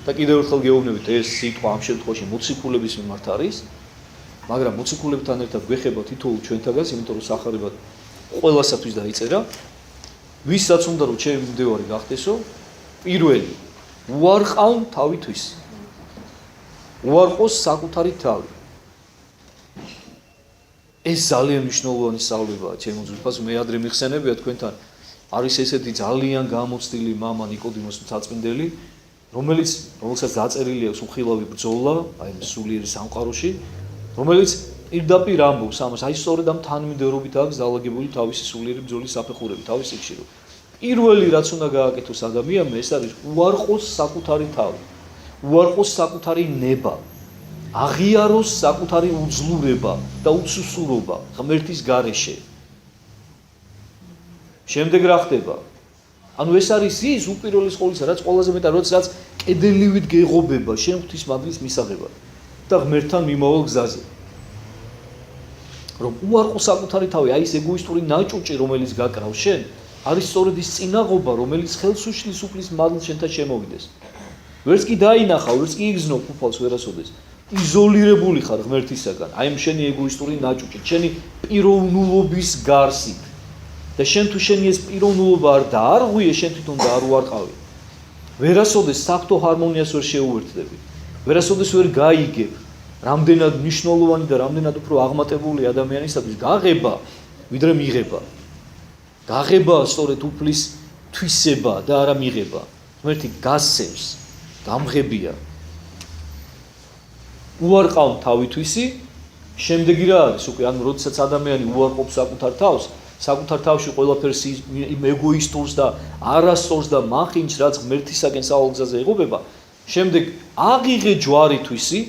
Speaker 1: და კიდევ ერთხელ გეუბნებით ეს სიტყვა ამ შემთხვევაში მოციქულების მიმართ არის მაგრამ მოციქულებთან ერთად გვეხება თითოეულ ჩვენთაგანს იმიტომ რომ სახარებად ყველასათვის დაიწერა ვისაც უნდა რომ ჩემი მიმდევარი გახდესო პირველი უარყავ თავი თვისი უარყოს საკუთარი თავი ეს ძალიან მნიშვნელოვანი სწავლებაა ჩემო ძვირფას მე ადრე მიხსენებია თქვენთან არის ესეთი ძალიან გამოცდილი მამა ნიკოდიმოს მწაწმინდელი, რომელსაც დაწერილი აქვს უხილავი ბრძოლა, აი სულიერი სამყაროში, რომელიც პირდაპირ ამბობს ამას, აი სწორედ ამ თანმიმდევრობით აქვს დალაგებული თავისი სულიერი ბრძოლის საფეხურები, თავის იქში რომ პირველი რაც უნდა გააკეთოს ადამიანმა ეს არის უარყოს საკუთარი თავი, უარყოს საკუთარი ნება, აღიაროს საკუთარი უძლურება და უცუსურობა ღმერთის გარეშე. შემდეგ რა ხდება? ანუ ეს არის ის უპირველეს ყოვლისა, რაც ყველაზე მეტად როდესაც კედელივით გეღობება შენ ღვთისმადლის მისაღებად და ღმერთთან მიმავალ გზაზე. რომ უარყო საკუთარი თავი, აი ეს ეგოისტური ნაჭუჭი, რომელიც გაკრავს შენ, არის სწორედ ის წინაღობა, რომელიც ხელს უშლის უფლის მადლს შენთან შემოვიდეს. ვერც კი დაინახავ, ვერც კი იგზნო უფალს ვერასოდეს. იზოლირებული ხარ ღმერთისაგან, აი ამ შენი ეგოისტური ნაჭუჭით, შენი პიროვნულობის გარსით. და შენ თუ შენი ეს პიროვნულობა არ დაარღვიე, შენ თვითონ და არ უარყავი. ვერასოდეს საფრთხო ჰარმონიას ვერ შეუერთდები. ვერასოდეს ვერ გაიგებ, რამდენად მნიშვნელოვანი და რამდენად უფრო აღმატებული ადამიანისათვის გაღება, ვიდრე მიღება. გაღება სწორედ უფლის თვისება და არა მიღება. ღმერთი გასცემს, გამღებია. უარყავ თავითვისი, შემდეგი რა არის უკვე, ანუ როდესაც ადამიანი უარყოფს საკუთარ თავს, საკუთარ თავში ყველაფერს ეგოისტურს და არასწორს და მახინჯს, რაც ღმერთისაგან სავალგზაზე ეღობება, შემდეგ აღიღე ჯვარი თვისი,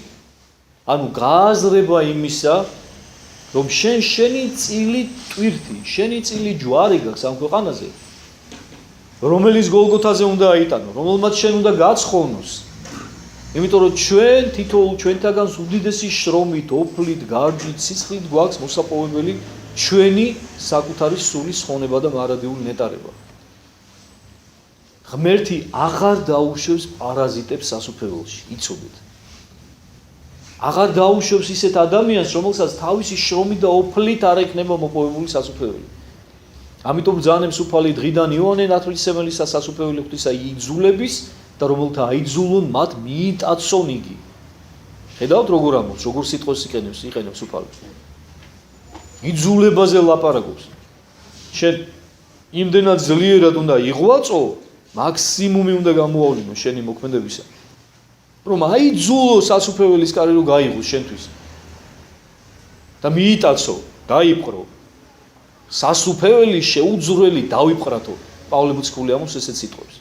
Speaker 1: ანუ გააზრება იმისა, რომ შენი წილი ტვირთი, შენი წილი ჯვარი გაქვს ამ ქვეყანაზე, რომელიც გოლგოთაზე უნდა აიტანო, რომელმაც შენ უნდა გაცხოვნოს. იმიტომ რომ ჩვენ თითოეულ ჩვენთაგანს უდიდესი შრომით, ოფლით, გარჯით, სისხლით გვაქვს მოსაპოვებელი ჩვენი საკუთარი სულის ხონება და მარადიული ნეტარება. ღმერთი აღარ დაუშვებს პარაზიტებს სასუფეველში, იცოდეთ. აღარ დაუშვებს ისეთ ადამიანს, რომელსაც თავისი შრომით და ოფლით არ ექნება მოპოვებული სასუფეველი. ამიტომ ბრძანებს უფალი დღიდან იოანე ნათლისმცემელისა სასუფეველი ღვთისა იძულების და რომელთა აიძულონ მათ მიიტაცონ იგი. ხედავთ როგორ ამბობს, როგორ სიტყვას იყენებს უფალი. იძულებაზე ლაპარაკობს. შენ იმდენად ძლიერად უნდა იღვაწო, მაქსიმუმი უნდა გამოავლინო შენი მოქმედებისა. რომ აიძულო სასუფეველის კარი რომ გაიღოს შენთვის. და მიიტაცო, დაიპყრო. სასუფეველი შეუძვრელი დავიპყრათო. პავლე მოციქული ამბობს ესეთ სიტყვებს.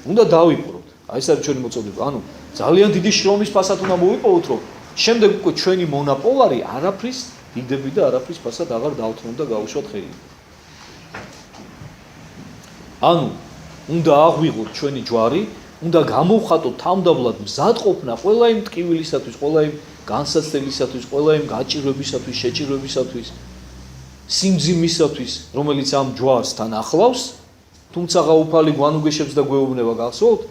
Speaker 1: უნდა დავიპყროთ. აი ეს არის ჩვენი მოწოდება. ანუ ძალიან დიდი შრომის ფასად უნდა მოვიპოვოთ, რომ შემდეგ უკვე ჩვენი მონაპოლარი არაფრის დიდები და არაფრის ფასად აღარ დავთმოთ და გავუშვათ ხელი. ანუ უნდა აღვიღოთ ჩვენი ჯვარი, უნდა გამოვხატოთ თავდაბლად მზადყოფნა ყველა იმ ტკივილისათვის, ყველა იმ განსაცდელისათვის, ყველა იმ გაჭირვებისათვის, შეჭირვებისათვის, სიმძიმისათვის, რომელიც ამ ჯვარსთან ახლავს, თუმცა უფალი გვანუგეშებს და გვეუბნება გახსოვთ,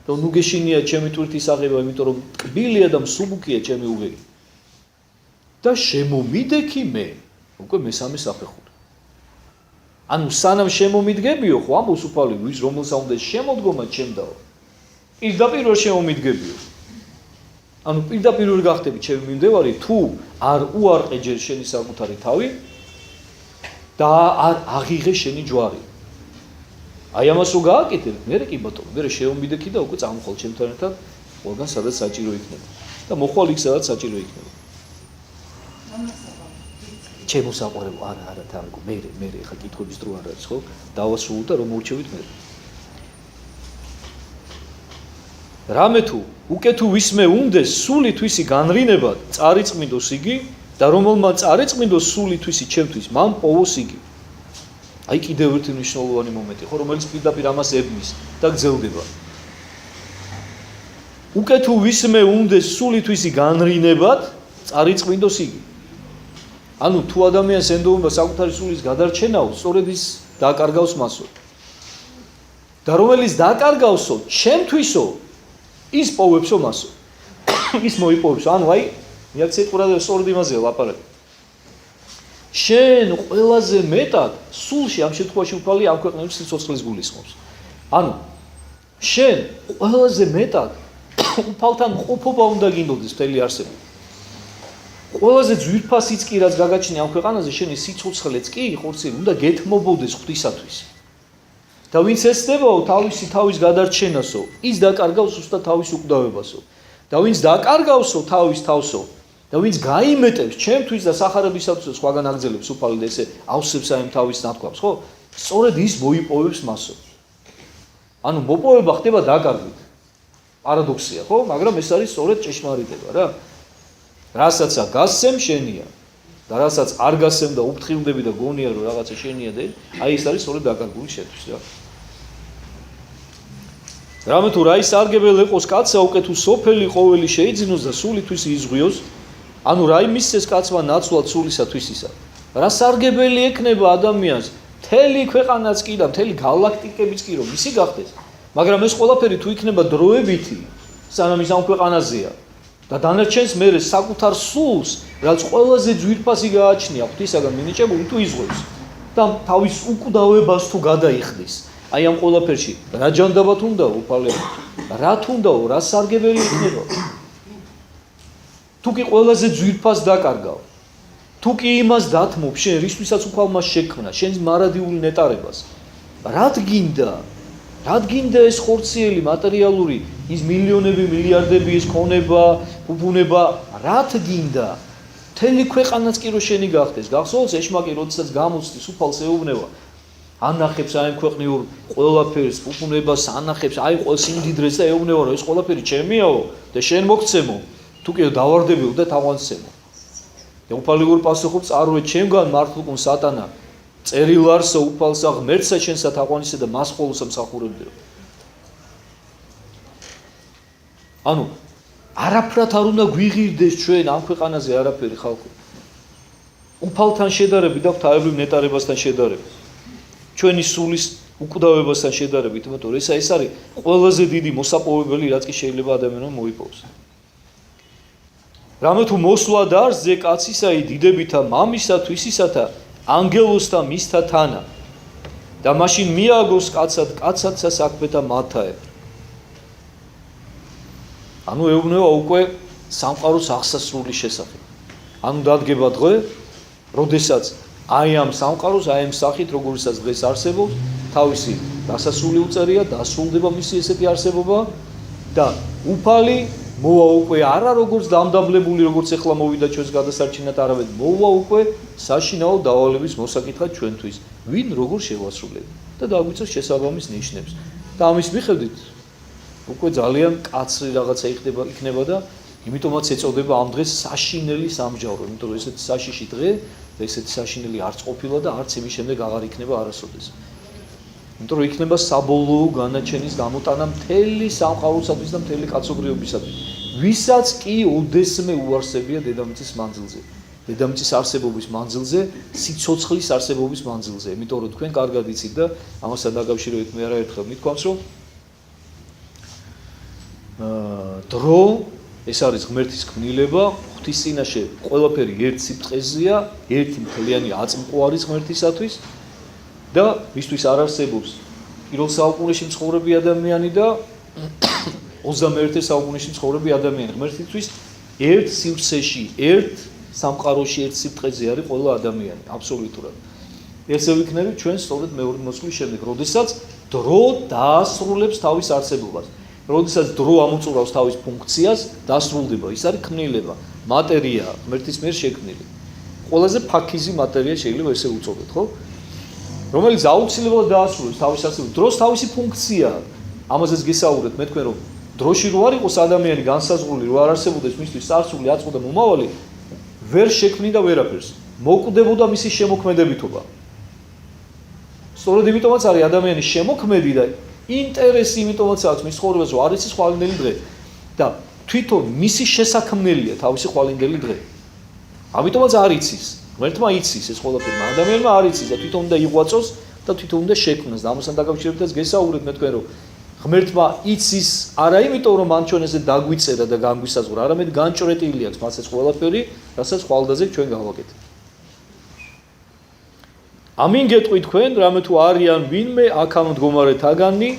Speaker 1: რომ ნუგეშინია ჩემი თვირთის აღება, იმიტომ რომ ტკბილია და მსუბუქია ჩემი უღელი. და შემომიდექი მე, უკვე მესამე საფეხური. ანუ სანამ შემომიდგებიო, ხო ამბობს უფალი, ვის რომელსა უნდა შემოდგომა ჩემდაო. პირდაპირ ვერ შემომიდგებიო. ანუ პირდაპირ ვერ გახდები ჩემი მიმდევარი, თუ არ უარყე ჯერ შენი საკუთარი თავი და არ აღიღე შენი ჯვარი. აი ამას რო გააკეთებ, მერე კი ბატონო, მერე შემომიდექი და უკვე წამოხვალ ჩემთან ერთად ყველგან სადაც საჭირო იქნება. და მოხვალ იქ სადაც საჭირო იქნება. ჩემო საყვარელო, არა, თამგო, მე ხა კითხების დრო არ არის, ხო? დავასრულო და რომ მოვჩევით მე. რამე თუ უკე თუ ვისმე უნდეს სული თვისი განრინება წარიწმინდოს იგი და რომელმა წარიწმინდოს სული თვისი ჩემთვის მან პოვოს იგი. აი კიდევ ერთი მნიშვნელოვანი მომენტი, ხო, რომელიც პირდაპირ ამას ებმის და გრძელდება. უკე თუ ვისმე უნდეს სული თვისი განრინებად წარიწმინდოს იგი. ანუ თუ ადამიანს ენდოება საკუთარი სულის გადარჩენაო, სწორედ ის დაკარგავს მასო. და რომელიც დაკარგავსო, ჩემთვისო, ის პოვებსო მასო. ის მოიპოვებს. ანუ აი, მიაქციეთ ყურადღება სწორედ იმაზე ლაპარაკი. შენ ყველაზე მეტად სულში ამ შემთხვევაში უფალი ამ ქვეყნებში სიცოცხლის გულისხმობს. ანუ შენ ყველაზე მეტად უფალთან ყოფობა უნდა გინდოდეს მთელი არსება. ყველაზე ძვირფასიც კი რაც გაგაჩნია ამ ქვეყანაზე შენი სიცოცხლეც კი ხორცი უნდა გეთმობოდეს ღვთისათვის. და ვინც ესწრებაო თავის გადარჩენასო, ის დაკარგავს უბრალოდ თავის უკვდავებასო. და ვინც დაკარგავსო თავის თავსო, და ვინც გაიმეტებს ჩემთვის და სახარებისათვის სხვაგან აგზელებს უფალი და ესე ავსებს აი თავის ნათქვამს, ხო? სწორედ ის მოიპოვებს მასო. ანუ მოპოვება ხდება დაკარგვით. პარადოქსია, ხო? მაგრამ ეს არის სწორედ ჭეშმარიტება რა. რასაც გასცემ შენია და რასაც არ გასცემ და უფრთხილდები და გონია რომ რაღაცა შენია და აი ეს არის სწორედ დაკარგული შეთვის რა. რამე თუ რა ისარგებელი იყოს კაცსა უკვე თუ სოფელი ყოველი შეიძინოს და სულისთვის იზღვიოს, ანუ რა იმისეს კაცმა ნაცვლად სულისათვისისა. რა სარგებელი ექნება ადამიანს მთელი ქვეყანაც კი და მთელი გალაქტიკებიც კი რომ მისი გახდეს, მაგრამ ეს ყველაფერი თუ იქნება დროებითი, სანამ ის ამ ქვეყანაზეა და დანარჩენს მერე საკუთარ სულს, რაც ყველაზე ძვირფასი გააჩნია ღვთისაგან მინიჭებული თუ იზღვევს და თავის უკვდავებას თუ გადაიხდის. აი ამ ყველაფერში რა ჯანდაბათ უნდა უფალება, რა თუნდაო, რა სარგებელი იქნება. თუ კი ყველაზე ძვირფას დაკარგავ, თუ კი იმას დათმობ შენ რისთვისაც უფალმა შექმნა, შენს მარადიული ნეტარებას, რად გინდა ეს ხორციელი მატერიალური, ის მილიონები, მილიარდები, ეს ქონება, ფუფუნება, რად გინდა? მთელი ქვეყანაც კი რო შენი გახდეს. გახსოვს ეშმაკი, როდესაც გამოცდის უფალს ეუბნება, ანახებს აი ქვეყნიურ ყველაფერს, ფუფუნებას ანახებს, აი ყოველ სიმდიდრეს და ეუბნება, რომ ეს ყველაფერი ჩემიაო და შენ მოგცემო. თუ კი დავარდებილ და თავანცემო. და უფალიგურ პასუხობს წარვე ჩემგან მართლკუნ სატანა. წერილ არსო უფალსა ღმერთსა შენსა თაყვანისა და მას ყოველსა მსახურებდეო. ანუ არაფრად არ უნდა გვიღირდეს ჩვენ ამ ქვეყანაზე არაფერი ხალხო. უფალთან შედარებით და ღვთაებრივ ნეტარებასთან შედარებით. ჩვენი სულის უკვდავებასთან შედარებით, იმიტომ რომ ეს არის ყველაზე დიდი მოსაპოვებელი, რაც კი შეიძლება ადამიანმა მოიპოვოს. რამე თუ მოსვლა დარსზე კაცისაი დიდებითა მამისა თვისისათა ანგელოსთა მისთა თანა და მაშინ მიაგოს კაცადსა საქმეთა მათაე. ანუ ეუბნება უკვე სამყაროს აღსასრულის შესახებ. ანუ დადგება დღე, როდესაც აი ამ სამყაროს აი ამ სახით როგორიცაც დღეს არსებობს, თავისი დასასრული უწერია, დასრულდება მისი ესეთი არსებობა და უფალი მოვა უკვე არა როგორც დამდაბლებული, როგორც ეხლა მოვიდა ჩვენს გადასარჩენად, არამედ მოვა უკვე საშინაო დავალების მოსაკითხად ჩვენთვის. ვინ როგორ შევასრულებ და დაგვიწევს შესაბამის ნიშნებს. და ამის მიხედვით უკვე ძალიან კაცრი რაღაცა იქნება და იმიტომაც ეწოდება ამ დღეს საშინელი სამგზავრო, იმიტომ რომ ესეთი საშიში დღე და ესეთი საშინელი არც ყოფილა და არც იმის შემდეგ აღარ იქნება არასოდეს. იმიტომ რომ იქნება საბოლოო განაჩენის გამოტანა მთელი სამყაროსათვის და მთელი კაცობრიობისათვის. ვისაც კი ოდესმე უარსებია დედამიწის მანძილზე. დედამიწის არსებობის მანძილზე, სიცოცხლის არსებობის მანძილზე. იმიტომ რომ თქვენ კარგად იცით და ამასთან დაკავშირებით მე არაერთხელ მithქვამს, რომ დრო ეს არის ღმერთის ქმნილება, ღვთის წინაშე ყველაფერი ერთ სიფტყეზეა, ერთი მთლიანი აწმყო არის ღმერთისათვის და მისთვის არ არსებობს პირველ საუკუნეში მცხოვრები ადამიანი და 21 საუკუნეში მცხოვრები ადამიანი. ღმერთისთვის ერთ სივრცეში, ერთ სამყაროში, ერთ სიფტყეზე არის ყველა ადამიანი, აბსოლუტურად. ესე ვიქნებით ჩვენ სწორედ მეორე მოსვლის შემდეგ, როდესაც დრო დაასრულებს თავის არსებობას. როდესაც დრო ამოწურავს თავის ფუნქციას, დასრულდება. ის არის ქმნილება, მატერია, ღმერთის მიერ შექმნილი. ყველაზე ფაქიზი მატერია შეიძლება ესე უწოდოთ, ხო? რომელიც აუცილებლად დაასრულებს თავის არსებობას. დროს თავისი ფუნქციაა. ამაზეც გესაუბრეთ მე თქვენ რომ დროში რო არ იყოს ადამიანი განსაზღვრული, რო არ არსებობდეს მისთვის წარსული, აწმყო და მომავალი, ვერ შექმნიდა ვერაფერს. მოკვდებოდა მისი შემოქმედებითობა. სწორედ იმიტომაც არის ადამიანის შემოქმედი და ინტერესი იმიტომაც აქვს მის ცხოვრებას, რომ არ იცის ხვალინდელი დღე და თვითონ მისი შესაქმნელია თავისი ხვალინდელი დღე. ამიტომაც არ იცის. ღმერთმა იცის ეს ყველაფერი, ადამიანმა არ იცის და თვითონ უნდა იღვაწოს და თვითონ უნდა შექმნას. და ამასთან დაკავშირებითაც გესაუბრეთ მე თქვენ რომ ღმერთმა იცის არა იმიტომ რომ მან ჩვენ ესე დაგვიწერა და განგვისაზღვრა, არამედ განჭრეტილი აქვს მას ეს ყველაფერი, რასაც ხვალდაზე ჩვენ გავაკეთეთ. ამინ გეტყვით თქვენ, რამე თუ არიან ვინმე აქ ამ მდგომარეთაგანი,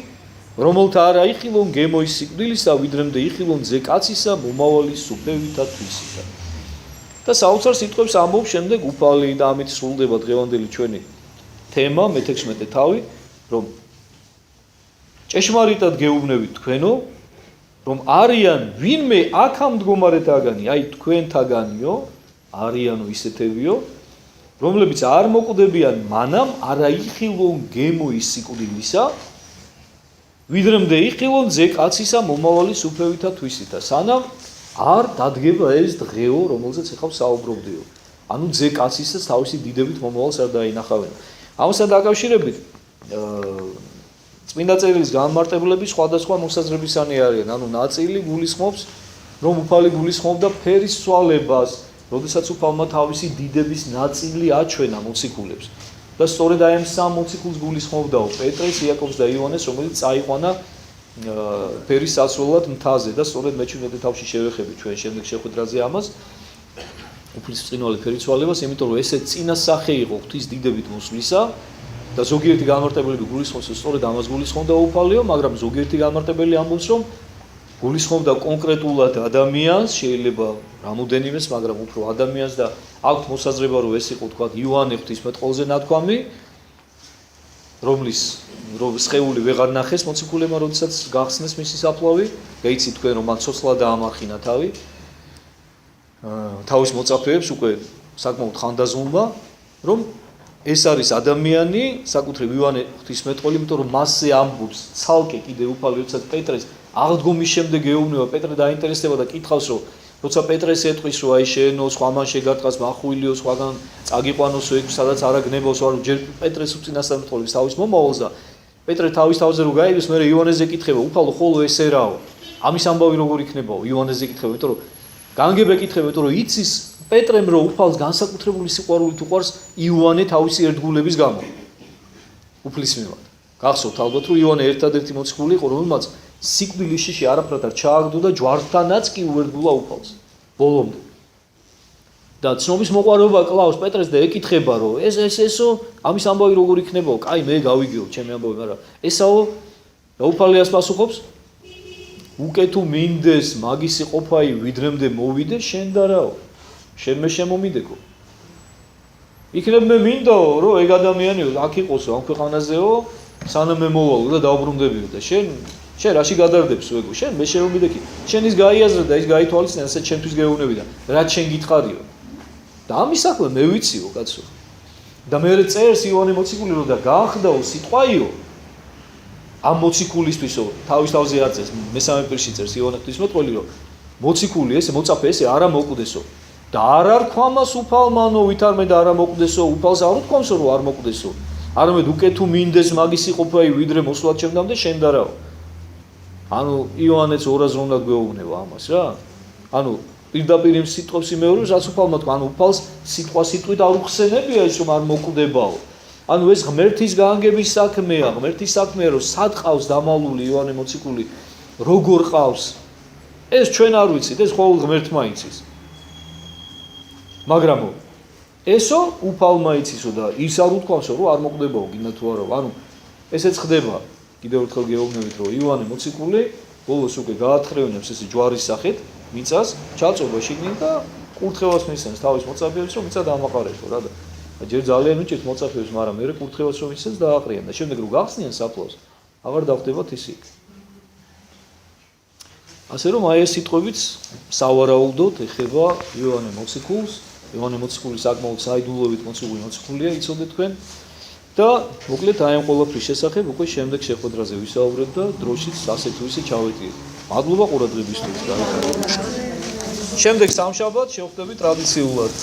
Speaker 1: რომელთა არა იხილონ გემოის სიკვდილისა, ვიდრემდე იხილონ ძე კაცისა, მომავალი სუფევითა თვისისა. და საოცარ სიტყვებს ამბობს შემდეგ უფალი და ამით სრულდება დღევანდელი ჩვენი თემა მე-16 თავი, რომ ჭეშმარიტად გეუბნებით თქვენო, რომ არიან ვინმე აქამ მდგომარეთაგანი, აი თქვენთაგანიო, არიანო ისეთებიო, რომლებიც არ მოკვდებიან მანამ არა იხილონ გემო ის სიკვდილისა, ვიდრემდე იხილონ ძე კაცისა მომავალი სუფევითა თვისითა, სანამ არ დადგება ეს დღეო, რომელზეც ახლა საუბრობდიო. ანუ ძე კაცისაც თავისი დიდებით მომავალს არ დაინახავენ. ამასთან დაკავშირებით წმინდა წერილის განმარტებლები სხვადასხვა მოსაზრებისანი არიან. ანუ ნაწილი გულისხმობს, რომ უფალი გულისხმობდა ფერის ცვალებას, როდესაც უფალმა თავისი დიდების ნაწილი აჩვენა მოციქულებს. და სწორედ აი ამ სამ მოციქულს გულისხმობდაო პეტრეს, იაკობს და იოანეს, რომელიც წაიყვანა ფერის საცვლელად მთაზე და სწორედ მე-17 თავში შევეხები ჩვენ შემდეგ შეხვედრაზე ამას. უფლისწინველი ფერის ცვალებას, იმიტომ რომ ესე წინასახე იყო ღვთის დიდებით მოსვლისა და ზოგიერთი განმარტებელი გულისხმობს, რომ სწორედ ამას გულისხმობდა უფალიო, მაგრამ ზოგიერთი განმარტებელი ამბობს, რომ გულისხმობდა კონკრეტულად ადამიანს, შეიძლება რამოდენიმეს, მაგრამ უფრო ადამიანს და აქვთ მოსაზრება, რომ ეს იყო თქვა იოანე ღვთისმეტყველზე ნათქვამი, რომლის სხეული ვეღარ ნახეს მოციქულებმა, როდესაც გახსნეს მისი საფლავი, გაიცით თქვენ რომ მან ცოცხლა დაამარხინა თავი. თავის მოწაფეებს უკვე საკმაოდ ხანდაზმულმა, რომ ეს არის ადამიანი, საკუთრივ იოანე ღვთისმეტყველი, იმიტომ რომ მასზე ამბობს ცალკე კიდე უფალი, როდესაც პეტრეს აღდგომის შემდეგ ეუბნება, პეტრე დაინტერესდება და კითხავს, რომ როცა პეტრეს ეტყვის, რომ აი შეენო, სხვამან შეგარტყას, მახვილიო, სხვაგან წაგიყვანოსო ეგ სადაც არაგნებოს, ვარო ჯერ პეტრეს უწინასწარ მეტყველებს თავის მომავალს და პეტრე თავის თავზე რო გაიგებს, მე იოანეზე ეკითხება, უფალო ხოლო ესე რაო? ამის ამბავი როგორ იქნებაო? იოანეზე ეკითხება, იმიტომ რომ განგებ ეკითხება, იმიტომ რომ იცის პეტრემ რომ უფალს განსაკუთრებული სიყვარულით უყვარს იოანე თავისი ერთგულების გამო. უფლის მიმართ. გახსოვთ ალბათ რომ იოანე ერთადერთი მოციქული იყო, რომელმაც სიკვდილის შიში არაფრად არ ჩააგდო და ჯვართანაც კი უერთგულა უფალს. ბოლომდე. და ცნობის მოყვარეობა კლავს პეტრეს და ეკითხება, რომ ესო ამის ამბავი როგორ იქნებაო? კაი, მე გავიგეო ჩემი ამბავი, მაგრამ ესაო და უფალიას პასუხობს უკე თუ მინდეს მაგისი ყოფაი ვიდრემდე მოვიდე შენ და რაო? შენ მე შემომიდეკო. იქნებ მე მინდაო, რომ ეგ ადამიანიო აქ იყოსო, ამ ქვეყანაზეო, სანამ მე მოვალო და დაუბრუნდებიო და შენ რაში გადარდებსო ეგო? შენ მე შემომიდეკი. შენ ის გაიაზრე და ის გაითვალისწინე, ასე ჩემთვის გეუბნები და რაც შენ გითხარიო. და ამის ახლა მე ვიციო, კაცო. და მე წერს იოანე მოციქული რომ და გაახდაო სიტყვაიო. ამ მოციქულისთვისო, თავის თავზე არ წერს, მესამე პირში წერს იოანე ღვთისმეტყველი რომ მოციქული ესე მოწაფე ესე არა მოკვდესო. და არ არქვამას უფალმანო ვითარმე და არა მოკვდესო, უფალს არ უთქვამსო რომ არ მოკვდესო. არამედ უკე თუ მინდეს მაგისი ყოფაი ვიდრე მოსვლად ჩემდამდე შენ და რაო. ანუ იოანეც ორაზრ უნდა გვეუბნება ამას რა. ანუ პირდაპირ იმ სიტყვებს იმეორებს, რაც უფალმა თქვა, ანუ უფალს სიტყვა სიტყვით არ უხსენებია ის რომ არ მოკვდებაო. ანუ ეს ღმერთის გაანგების საქმეა, ღმერთის საქმეა, რომ სად ყავს დამალული იოანე მოციქული, როგორ ყავს. ეს ჩვენ არ ვიცით, ეს ყოველ ღმერთმა იცის. მაგრამ ესო უფალმა იცისო და ის არ უთქვამსო, რომ არ მოკვდებაო, გინდა თუ არა. ანუ ესეც ხდება. კიდევ ერთხელ გეუბნებით, რომ იოანე მოციქული ბოლოს უკვე გაათხრევინებს ესე ჯვარის სახით მიწას, ჩაწობა შიგნით და კურთხევას მისცემს თავის მოწაფეებს, რომ მიწა დაამაყარებო რა და ჯერ ძალიან უჭირთ მოწაფეებს, მაგრამ მე კურთხევას რომ მისცემს დააყრიან და შემდეგ რომ გახსნიან საფლავს, აღარ დავხდებათ ისე. ასე რომ აი ეს სიტყვებიც სავარაუდოდ ეხება იოანე მოციქულს, იოანე მოციქული საკმაოდ საიდუმლოებით მოციქულია, იცოდეთ თქვენ. და მოკლედ აი ამ ყველაფრის შესახებ უკვე შემდეგ შეხვედრაზე ვისაუბრებ და დროშიც ასე თუ ისე ჩავეტიეთ. მადლობა ყურადღებისთვის. შემდეგ სამშაბათს შევხვდებით ტრადიციულად.